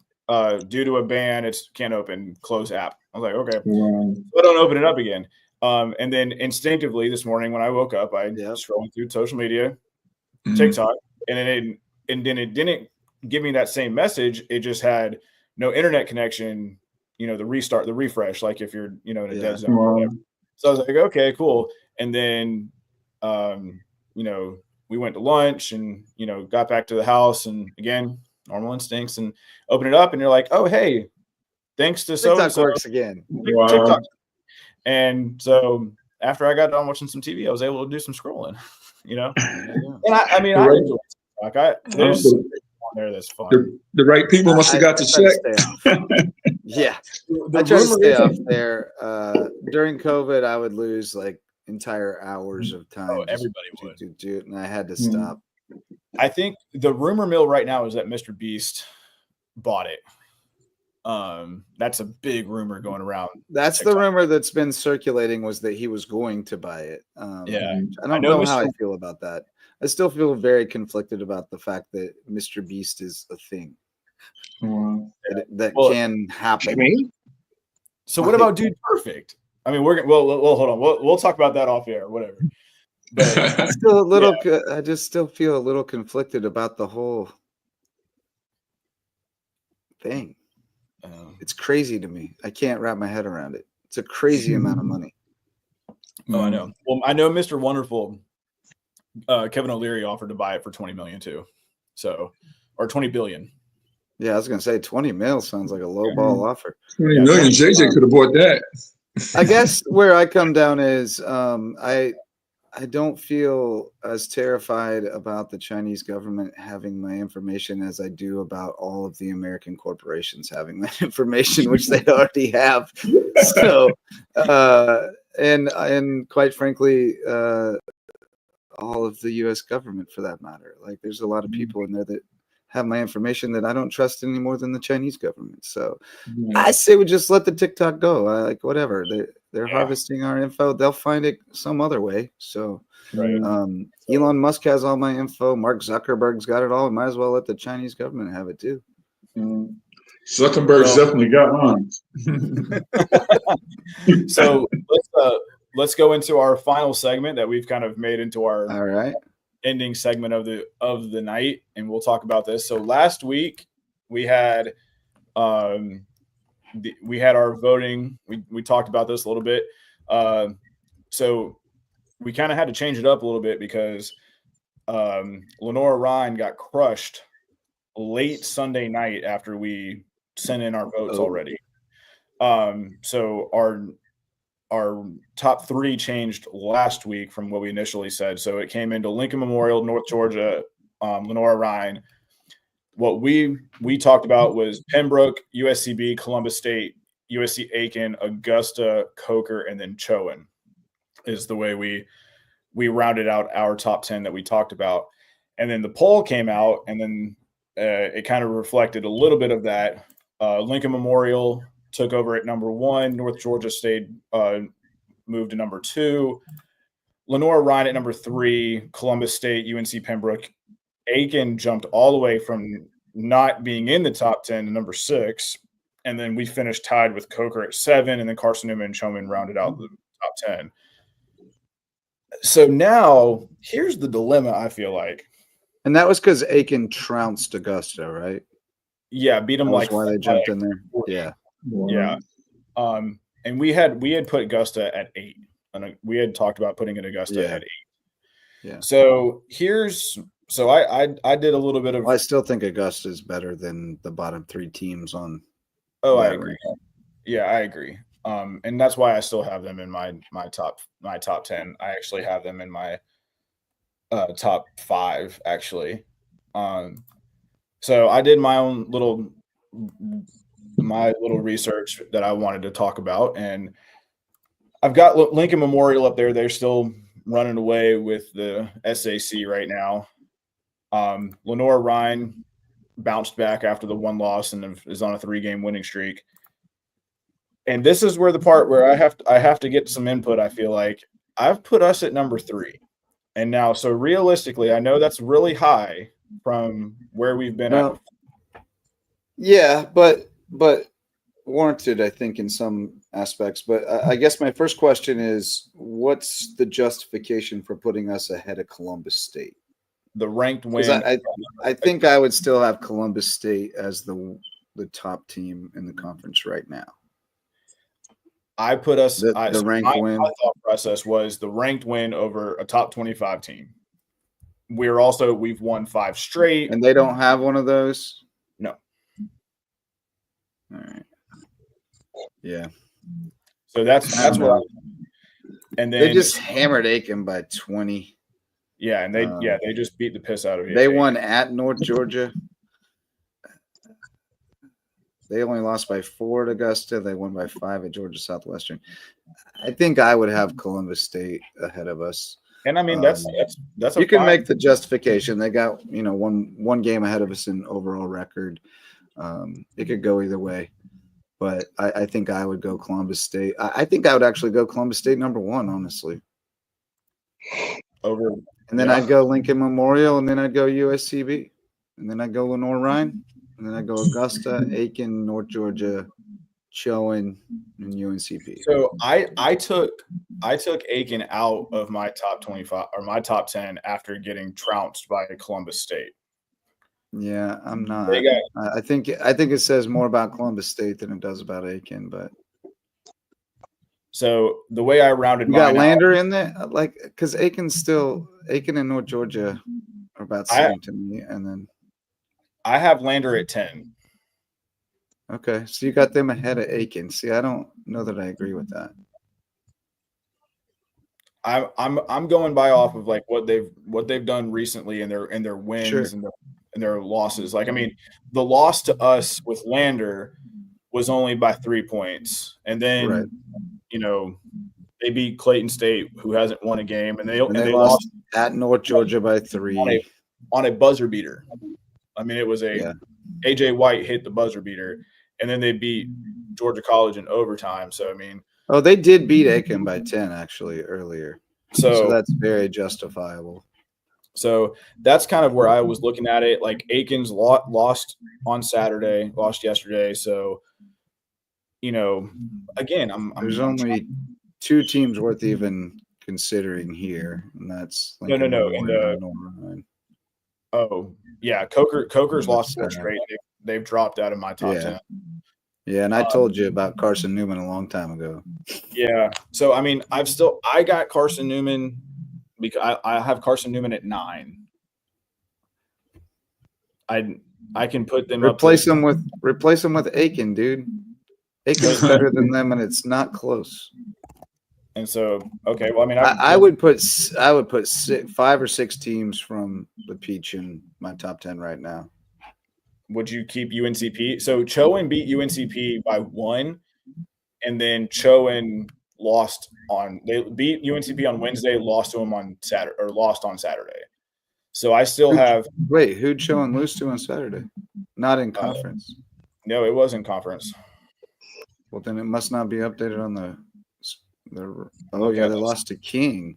due to a ban, it can't open, close app. I was like, okay, so I don't open it up again. And then instinctively this morning when I woke up, I scrolling through social media, TikTok, and then it didn't give me that same message. It just had no internet connection. The restart, the refresh, like if you're in a dead zone. Or whatever. So I was like, okay, cool. And then we went to lunch and got back to the house, and again, normal instincts, and open it up, and you're like, oh hey, thanks to TikTok works again. TikTok. And so after I got done watching some TV, I was able to do some scrolling, And I enjoy TikTok. There's on there that's fun. The right people must have got to check. Yeah, I try to stay off there. During COVID, I would lose like entire hours of time. Oh, everybody would do it, and I had to stop. I think the rumor mill right now is that Mr. Beast bought it. That's a big rumor going around. That's TikTok. The rumor that's been circulating, was that he was going to buy it. I don't know how I feel about that. I still feel very conflicted about the fact that Mr. Beast is a thing that can happen. So what about Dude Perfect? I mean, we'll hold on. We'll talk about that off air, whatever. But I just still feel a little conflicted about the whole thing. It's crazy to me. I can't wrap my head around it. It's a crazy amount of money. Oh, I know. Well, I know Mr. Wonderful, Kevin O'Leary offered to buy it for $20 million too. So, or $20 billion. Yeah, I was gonna say 20 mil sounds like a low ball offer. 20 million, JJ could have bought that. I guess where I come down is I don't feel as terrified about the Chinese government having my information as I do about all of the American corporations having that information, which they already have. So, and quite frankly, all of the U.S. government for that matter. Like, there's a lot of people in there that have my information that I don't trust any more than the Chinese government. So I say we just let the TikTok go. Whatever. They're harvesting our info. They'll find it some other way. So Elon Musk has all my info. Mark Zuckerberg's got it all. Might as well let the Chinese government have it too. Zuckerberg's definitely got mine. So let's go into our final segment that we've kind of made into our ending segment of the night, and we'll talk about this. So last week we had our voting. We talked about this a little bit. So we kind of had to change it up a little bit because Lenora Ryan got crushed late Sunday night after we sent in our votes already. So our top three changed last week from what we initially said. So it came into Lincoln Memorial, North Georgia, Lenora Ryan. What we talked about was Pembroke, USCB, Columbus State, USC Aiken, Augusta, Coker, and then Chowan is the way we rounded out our top 10 that we talked about. And then the poll came out, and then it kind of reflected a little bit of that. Lincoln Memorial took over at number 1. North Georgia State moved to number 2. Lenore Ryan at number 3. Columbus State, UNC Pembroke. Aiken jumped all the way from not being in the top 10 to number 6. And then we finished tied with Coker at 7, and then Carson Newman and Choman rounded out the top 10. So now here's the dilemma, I feel like. And that was because Aiken trounced Augusta, right? Yeah, beat them That's like why they jumped in there. 40. Yeah. Yeah. And we had put Augusta at 8. And we had talked about putting in Augusta at 8. Yeah. So I did a little bit of I still think Augusta is better than the bottom 3 teams on. I agree. Yeah, I agree. And that's why I still have them in my top 10. I actually have them in my top 5 actually. So I did my little research that I wanted to talk about, and I've got Lincoln Memorial up there. They're still running away with the SAC right now. Lenore Ryan bounced back after the 1 loss and is on a 3-game winning streak. And this is where the part where I have to get some input. I feel like I've put us at number 3. And now, so realistically, I know that's really high from where we've been at. Yeah, but warranted, I think, in some aspects. But I guess my first question is, what's the justification for putting us ahead of Columbus State? The ranked win. I think I would still have Columbus State as the top team in the conference right now. I put us the ranked win. My thought process was the ranked win over a top 25 team. We've won 5 straight, and they don't have one of those. No. All right. Yeah. So that's what. And then they just hammered Aiken by 20. Yeah, and they just beat the piss out of you. They won at North Georgia. They only lost by 4 at Augusta. They won by 5 at Georgia Southwestern. I think I would have Columbus State ahead of us. And I mean that's you can make the justification. They got one game ahead of us in overall record. It could go either way, but I think I would go Columbus State. I think I would actually go Columbus State number 1, honestly. And then I'd go Lincoln Memorial, and then I'd go USCB, and then I'd go Lenore Ryan. And then I go Augusta, Aiken, North Georgia, Chowan, and UNCP. So I took Aiken out of my top 25 or my top 10 after getting trounced by Columbus State. Yeah, I'm not. I think it says more about Columbus State than it does about Aiken, but so the way I rounded you got Lander in there, like because Aiken and North Georgia are about the same to me, and then I have Lander at 10. Okay, so you got them ahead of Aiken. See, I don't know that I agree with that. I'm going by off of like what they've done recently and their wins Sure. and their losses. Like I mean, the loss to us with Lander was only by 3 points, and then they beat Clayton State, who hasn't won a game, and they lost at North Georgia by 3 on a buzzer beater. I mean, it was AJ White hit the buzzer beater, and then they beat Georgia College in overtime. So I mean, they did beat Aiken by 10 actually earlier. So that's very justifiable. So that's kind of where I was looking at it. Like Aiken's lost yesterday. So again, there's only 2 teams worth even considering here, and that's Coker's lost 4 straight. They've dropped out of my top 10. Yeah, and I told you about Carson Newman a long time ago. Yeah. So I mean, I got Carson Newman because I have Carson Newman at 9. I can put them replace them with Aiken, dude. Aiken's better than them, and it's not close. And so, okay, well, I mean, I would put 5 or 6 teams from the Peach in my top 10 right now. Would you keep UNCP? So Chowan beat UNCP by 1, and then Chowan lost on. They beat UNCP on Wednesday, lost to them on Saturday, or lost on Saturday. So I still have. Wait, who'd Chowan lose to on Saturday? Not in conference. No, it was in conference. Well, then it must not be updated on the. Oh yeah, they lost to King.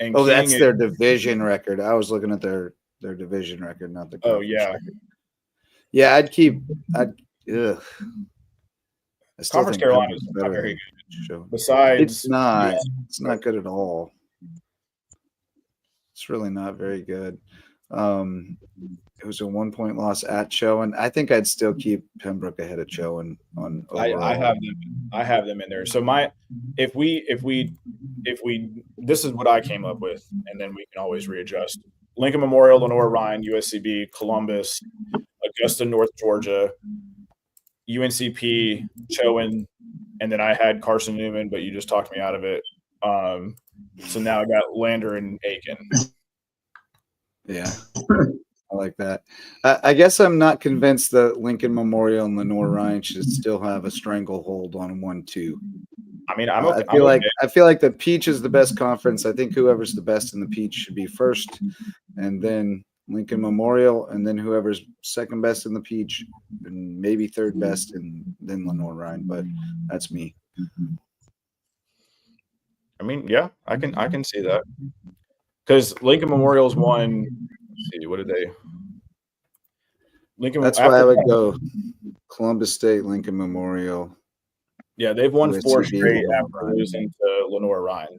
And oh, King that's their division record. I was looking at their division record, not the. Oh yeah. Record. Yeah, I'd. Ugh. I still Conference think Carolina is not very good. Besides, it's not. It's not good at all. It's really not very good. It was a 1-point loss at Chowan. I think I'd still keep Pembroke ahead of Chowan on overall. I have them in there. So if we this is what I came up with, and then we can always readjust. Lincoln Memorial, Lenore Ryan, USCB, Columbus, Augusta, North Georgia, UNCP, Chowan, and then I had Carson Newman, but you just talked me out of it. So now I got Lander and Aiken. Yeah, I like that. I guess I'm not convinced that Lincoln Memorial and Lenore Ryan should still have a stranglehold on 1-2. I mean, I'm okay. I feel like the Peach is the best conference. I think whoever's the best in the Peach should be first, and then Lincoln Memorial, and then whoever's second best in the Peach, and maybe third best, and then Lenore Ryan. But that's me. I mean, yeah, I can see that. Because Lincoln Memorial's won. Let's see, what did they? Lincoln. That's why I would go Columbus State, Lincoln Memorial. Yeah, they've won USCB, 4 straight Lenore after Ryan. losing to Lenore Ryan.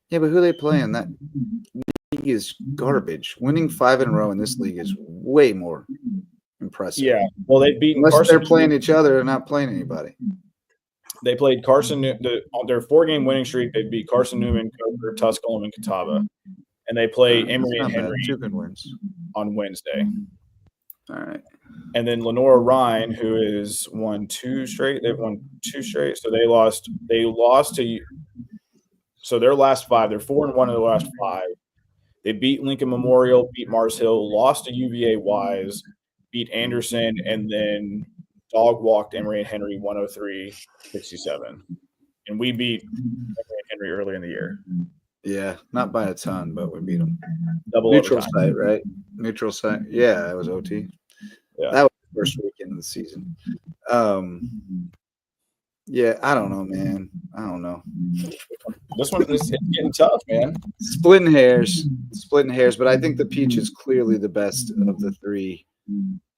Yeah, but who are they playing? That league is garbage. Winning 5 in a row in this league is way more impressive. Yeah, well, they've beaten. Unless Carson they're playing each other and not playing anybody. They played Carson. Their 4-game winning streak. They beat Carson Newman, Coker, Tusculum, and Catawba, and they play Emory and Henry 2 good wins on Wednesday. All right. And then Lenore Ryan, who is won 2 straight. They've won 2 straight. So they lost to. So their last 5, they're 4-1 in the last 5. They beat Lincoln Memorial, beat Mars Hill, lost to UVA Wise, beat Anderson, and then dog walked Emory and Henry 103-67. And we beat Emory and Henry earlier in the year. Yeah, not by a ton, but we beat them. Double neutral overtime. site, right? Neutral site. Yeah, it was OT. Yeah. That was the first weekend of the season. Yeah, I don't know, man. I don't know. This one is getting tough, man. Splitting hairs, but I think the Peach is clearly the best of the 3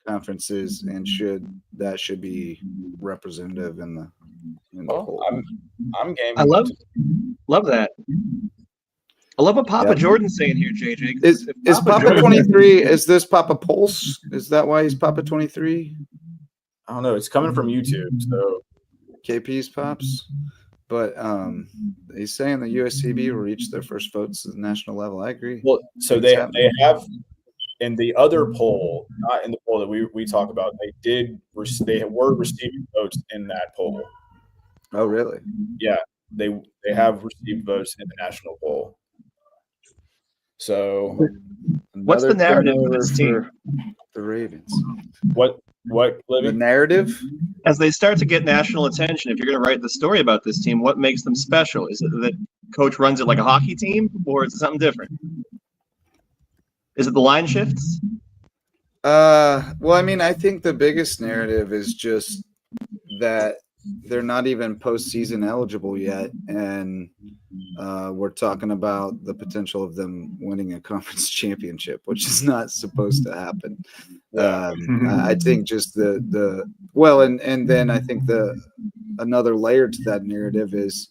conferences, and should be representative in the whole. I'm game. I love that. I love what Papa Jordan's saying here, JJ. Is Papa 23? Is this Papa Pulse? Is that why he's Papa 23? I don't know. It's coming from YouTube, so KP's pops. But he's saying the USCB will reach their first votes at the national level. I agree. Well, so they have in the other poll, not in the poll that we talk about. They were receiving votes in that poll. Oh, really? Yeah, they have received votes in the national poll. So, what's the narrative for this team? The Ravens. What? The narrative? As they start to get national attention, if you're going to write the story about this team, what makes them special? Is it that coach runs it like a hockey team, or is it something different? Is it the line shifts? Well, I mean, I think the biggest narrative is just that they're not even postseason eligible yet, and we're talking about the potential of them winning a conference championship, which is not supposed to happen. I think just and then I think another layer to that narrative is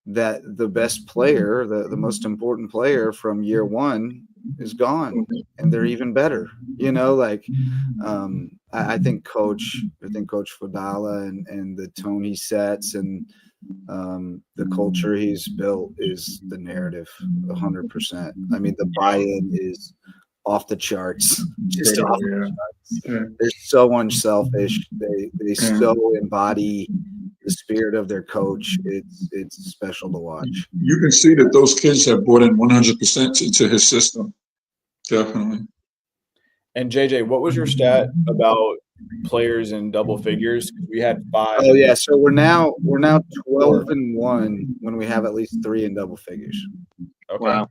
that the best player, the most important player from year 1 is gone, and they're even better. I think Coach Fadala and the tone he sets and the culture he's built is the narrative 100%. I mean, the buy-in is off the charts. Just off the charts. Yeah. They're so unselfish. They so embody the spirit of their coach. It's special to watch. You can see that those kids have bought in 100% into his system. Definitely. And JJ, what was your stat about players in double figures? We had 5. Oh yeah, so we're now 12-1 when we have at least 3 in double figures. Okay. Wow.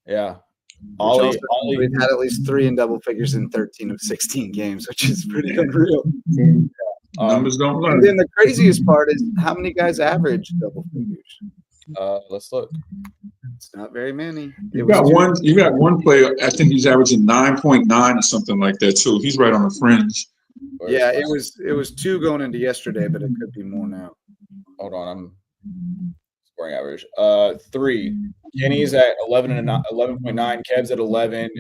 Yeah. Ollie, we've had at least 3 in double figures in 13 of 16 games, which is pretty unreal. Numbers don't lie. And then the craziest part is how many guys average double figures. Let's look. It's not very many. You got one player. I think he's averaging 9.9 or something like that too. He's right on the fringe. Yeah, it was 2 going into yesterday, but it could be more now. Hold on, I'm scoring average. 3. Kenny's at 11.9. Kev's at 11.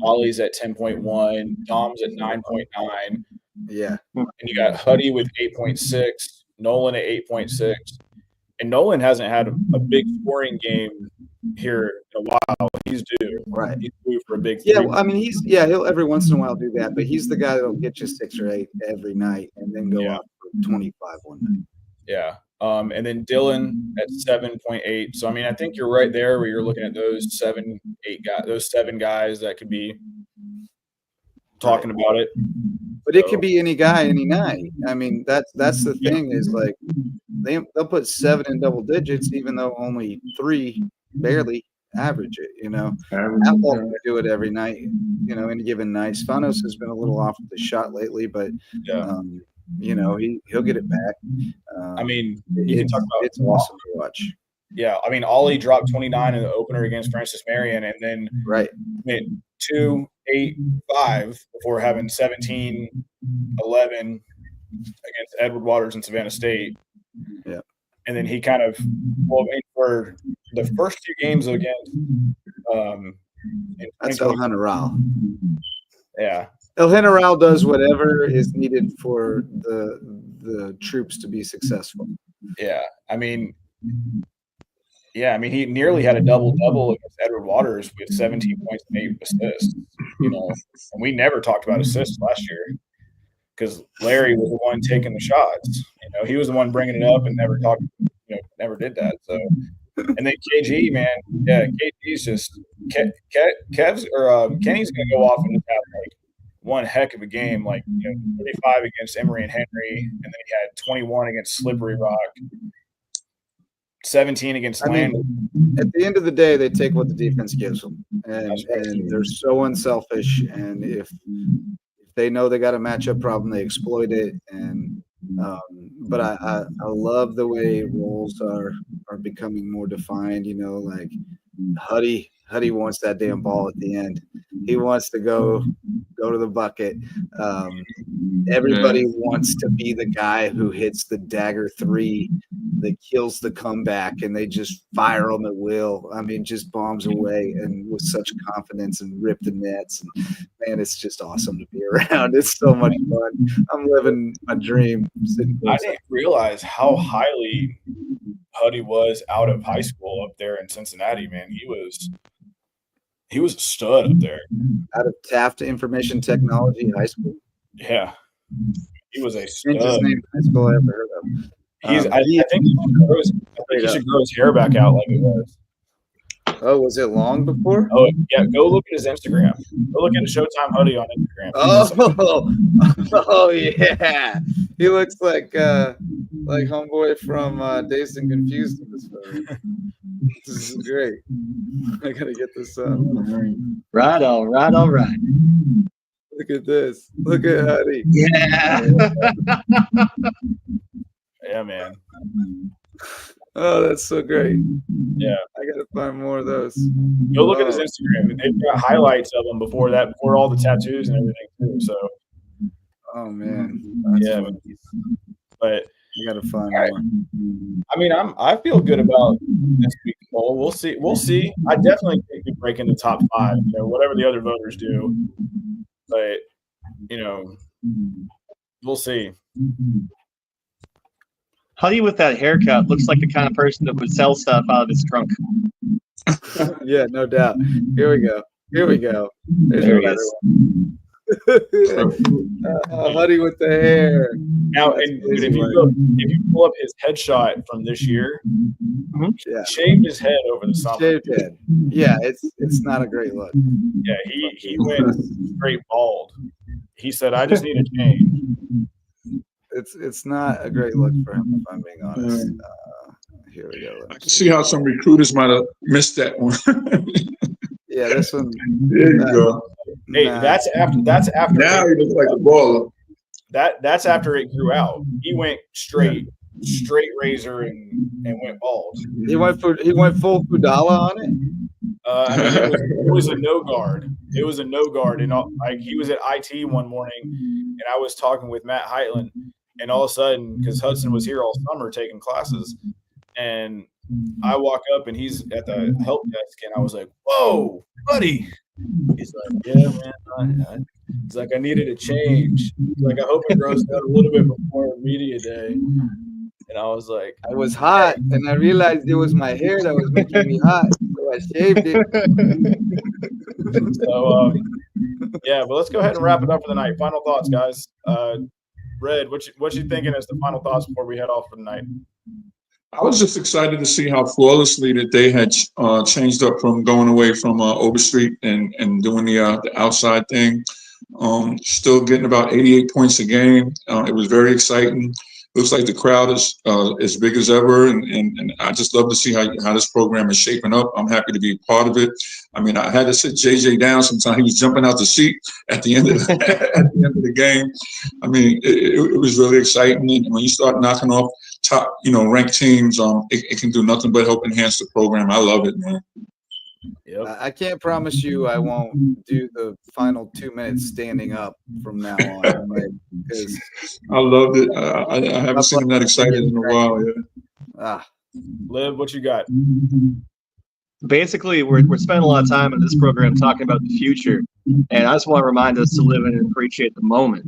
Ollie's at 10.1. Dom's at 9.9. Yeah. And you got Huddy with 8.6. Nolan at 8.6. And Nolan hasn't had a big scoring game here in a while. He's due. Right. He's due for a big 3. Yeah, well, I mean, he'll every once in a while do that, but he's the guy that'll get you 6 or 8 every night and then go up for 25 one night. Yeah. And then Dylan at 7.8. So I mean, I think you're right there where you're looking at those 7 guys that could be talking about it. But it could be any guy, any night. I mean, that's the thing is like they'll put 7 in double digits, even though only 3 barely average it. Outlaw can do it every night. Any given night. Spanos has been a little off with the shot lately, but he'll get it back. I mean, you can talk about it's awesome to watch. Yeah, I mean, Ollie dropped 29 in the opener against Francis Marion, and then went 2, 8, 5 before having 17, 11 against Edward Waters and Savannah State. Yeah, and then he kind of for the first 2 games against that's El General. Yeah. El General does whatever is needed for the troops to be successful. Yeah, I mean, he nearly had a double-double against Edward Waters with 17 points and 8 assists. And we never talked about assists last year because Larry was the one taking the shots. He was the one bringing it up and never did that. So, and then KG, man, yeah, KG's just Kenny's gonna go off and have like one heck of a game, like 35 against Emory and Henry, and then he had 21 against Slippery Rock, 17 against Landon. At the end of the day, they take what the defense gives them, and they're so unselfish. And if they know they got a matchup problem, they exploit it. And but I love the way roles are becoming more defined. Like Huddy wants that damn ball at the end. He wants to go to the bucket. Everybody wants to be the guy who hits the dagger 3 that kills the comeback, and they just fire them at will. I mean, just bombs away and with such confidence and rip the nets. And man, it's just awesome to be around. It's so much fun. I'm living my dream. I didn't realize how highly Huddy was out of high school up there in Cincinnati, man. He was a stud up there. Out of Taft Information Technology High School? Yeah. He was a stud. Strangest name in high school I ever heard of. I think he should grow his hair back out like it was. Oh, was it long before? Oh, yeah. Go look at his Instagram. Go look at Showtime Huddy on Instagram. Oh, yeah. He looks like homeboy from Dazed and Confused in this photo. This is great. I gotta get this up. Right, all right. Look at this. Look at Huddy. Yeah. Yeah, man. Oh, that's so great. Yeah. I gotta find more of those. Go look at his Instagram. They've got highlights of him before all the tattoos and everything too. So oh man. That's funny. But I gotta find more. I mean, I feel good about this week's poll. We'll see. I definitely think we break into top 5, whatever the other voters do. But we'll see. Huddy with that haircut looks like the kind of person that would sell stuff out of his trunk. Yeah, no doubt. Here we go. There's There a he better is. one. Huddy with the hair. Now, and dude, if you pull up his headshot from this year, shaved his head over the summer. Shaved head. Yeah, it's not a great look. Yeah, he went straight bald. He said, "I just need a change." It's not a great look for him, if I'm being honest. Here we go. I can see how some recruiters might have missed that one. Yeah, this one. There you go. Hey, that's after. Now he looks like a baller. That's after it grew out. He went straight razor and went bald. He went full Fudala on it. I mean, it was a no guard. It was a no guard, and he was at IT one morning, and I was talking with Matt Heitland, and all of a sudden, because Hudson was here all summer taking classes, and I walk up and he's at the help desk, and I was like, "Whoa, buddy!" He's like, "Yeah, man." He's like, "I needed a change." He's like, "I hope it grows out a little bit before media day." And I was like, I was hot, and I realized it was my hair that was making me hot, so I shaved it. So, yeah, but let's go ahead and wrap it up for the night. Final thoughts, guys. Red, what you thinking as the final thoughts before we head off for the night? I was just excited to see how flawlessly that they had changed up from going away from Overstreet and doing the outside thing. Still getting about 88 points a game. It was very exciting. Looks like the crowd is as big as ever, and I just love to see how this program is shaping up. I'm happy to be a part of it. I mean, I had to sit JJ down sometimes. He was jumping out the seat at the end of the game. I mean, it was really exciting. And when you start knocking off top, ranked teams, it can do nothing but help enhance the program. I love it, man. Yep. I can't promise you I won't do the final 2 minutes standing up from now on. Because I loved it. I haven't seen him that excited in a while. Yeah. Liv, what you got? Basically, we're spending a lot of time in this program talking about the future, and I just want to remind us to live in and appreciate the moment.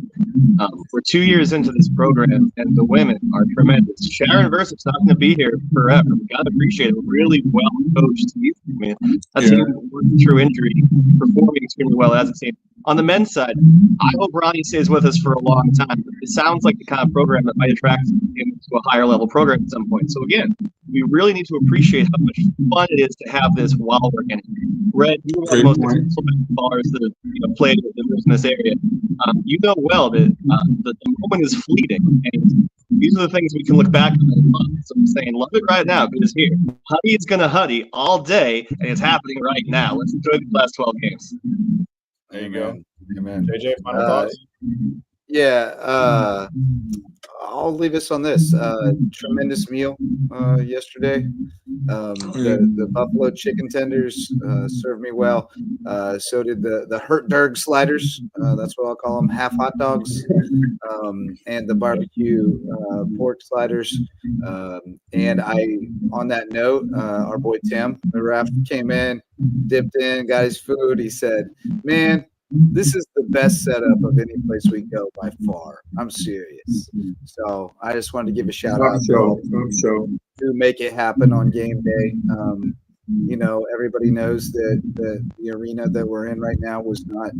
We're 2 years into this program, and the women are tremendous. Sharon Versup's not going to be here forever. We got to appreciate a really well-coached team. I mean, a team working through injury, performing extremely well as a team. On the men's side, I hope Ronnie stays with us for a long time. It sounds like the kind of program that might attract him to a higher level program at some point. So again, we really need to appreciate how much fun it is to have this while we're in it. Red, you're one of the most successful basketballers that have played in this area. You know well that the moment is fleeting, and these are the things we can look back on and love. So I'm saying, love it right now, because it's here. Huddy is going to Huddy all day, and it's happening right now. Let's enjoy the last 12 games. There you go. Amen. JJ, final thoughts? Yeah, I'll leave us on this. Tremendous meal yesterday. The buffalo chicken tenders served me well. So did the Hertberg sliders. That's what I'll call them, half hot dogs, and the barbecue pork sliders. And on that note, our boy Tim, the ref, came in, dipped in, got his food. He said, "Man, this is the best setup of any place we go by far. I'm serious." So I just wanted to give a shout out to make it happen on game day. Everybody knows that the arena that we're in right now was not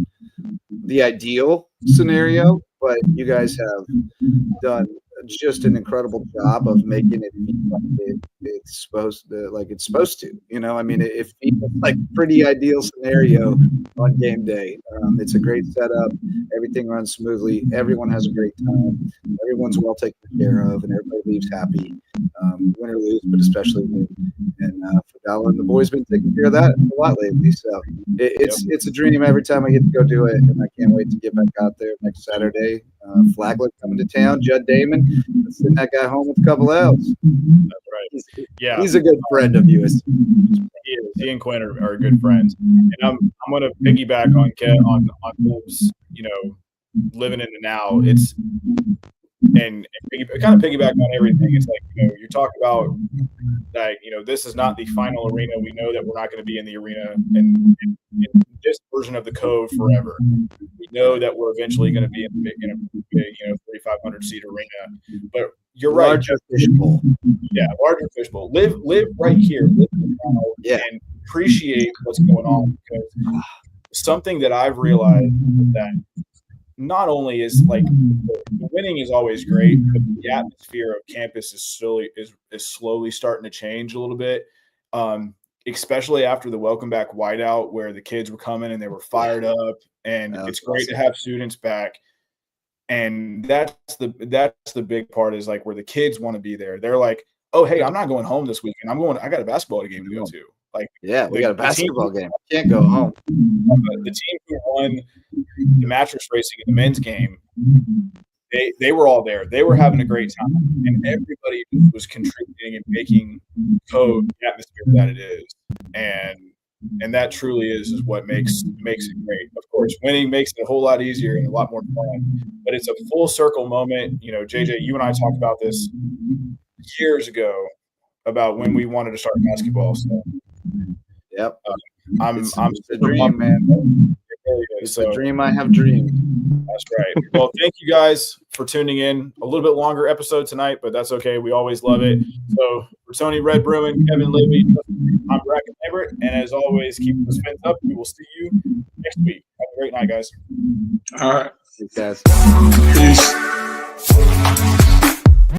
the ideal scenario, but you guys have done just an incredible job of making it feel like it's supposed to. I mean, it feels like a pretty ideal scenario on game day. It's a great setup. Everything runs smoothly. Everyone has a great time. Everyone's well taken care of, and everybody leaves happy. Win or lose, but especially win. And Fidala and the boys been taking care of that a lot lately. So it's a dream every time I get to go do it, and I can't wait to get back out there next Saturday. Flagler coming to town, Judd Damon. Let's send that guy home with a couple L's. That's right. He's a good friend of USCB. He is. He and Quinn are good friends. And I'm going to piggyback on Liv's, living in the now. It's and kind of piggyback on everything. It's like, you talk about that, this is not the final arena. We know that we're not going to be in the arena in this version of the code forever. We know that we're eventually going to be in a big 3,500 seat arena. But you're right. Larger fishbowl. Yeah, larger fishbowl. Live right here. Live now and appreciate what's going on, because something that I've realized is that not only is like the winning is always great, but the atmosphere of campus is slowly starting to change a little bit. Especially after the welcome back whiteout, where the kids were coming and they were fired up, and it's great to have students back. And that's the big part, is like where the kids want to be there. They're like, oh, hey, I'm not going home this weekend. I got a basketball game to go to. Like, yeah, we got a basketball game. Can't go home. The team who won the mattress racing in the men's game, they were all there. They were having a great time, and everybody was contributing and making code the atmosphere that it is. And that truly is what makes it great. Of course, winning makes it a whole lot easier and a lot more fun. But it's a full circle moment. You know, JJ, you and I talked about this years ago about when we wanted to start basketball. So, yep, I'm a dream, man. It's a dream I have dreamed. That's right. Well, thank you guys for tuning in. A little bit longer episode tonight, but that's okay. We always love it. So for Tony Red Bruin, Kevin Libby, I'm Bracken Everett, and as always, keep those fins up. We will see you next week. Have a great night, guys. All right. Thanks, guys. Peace.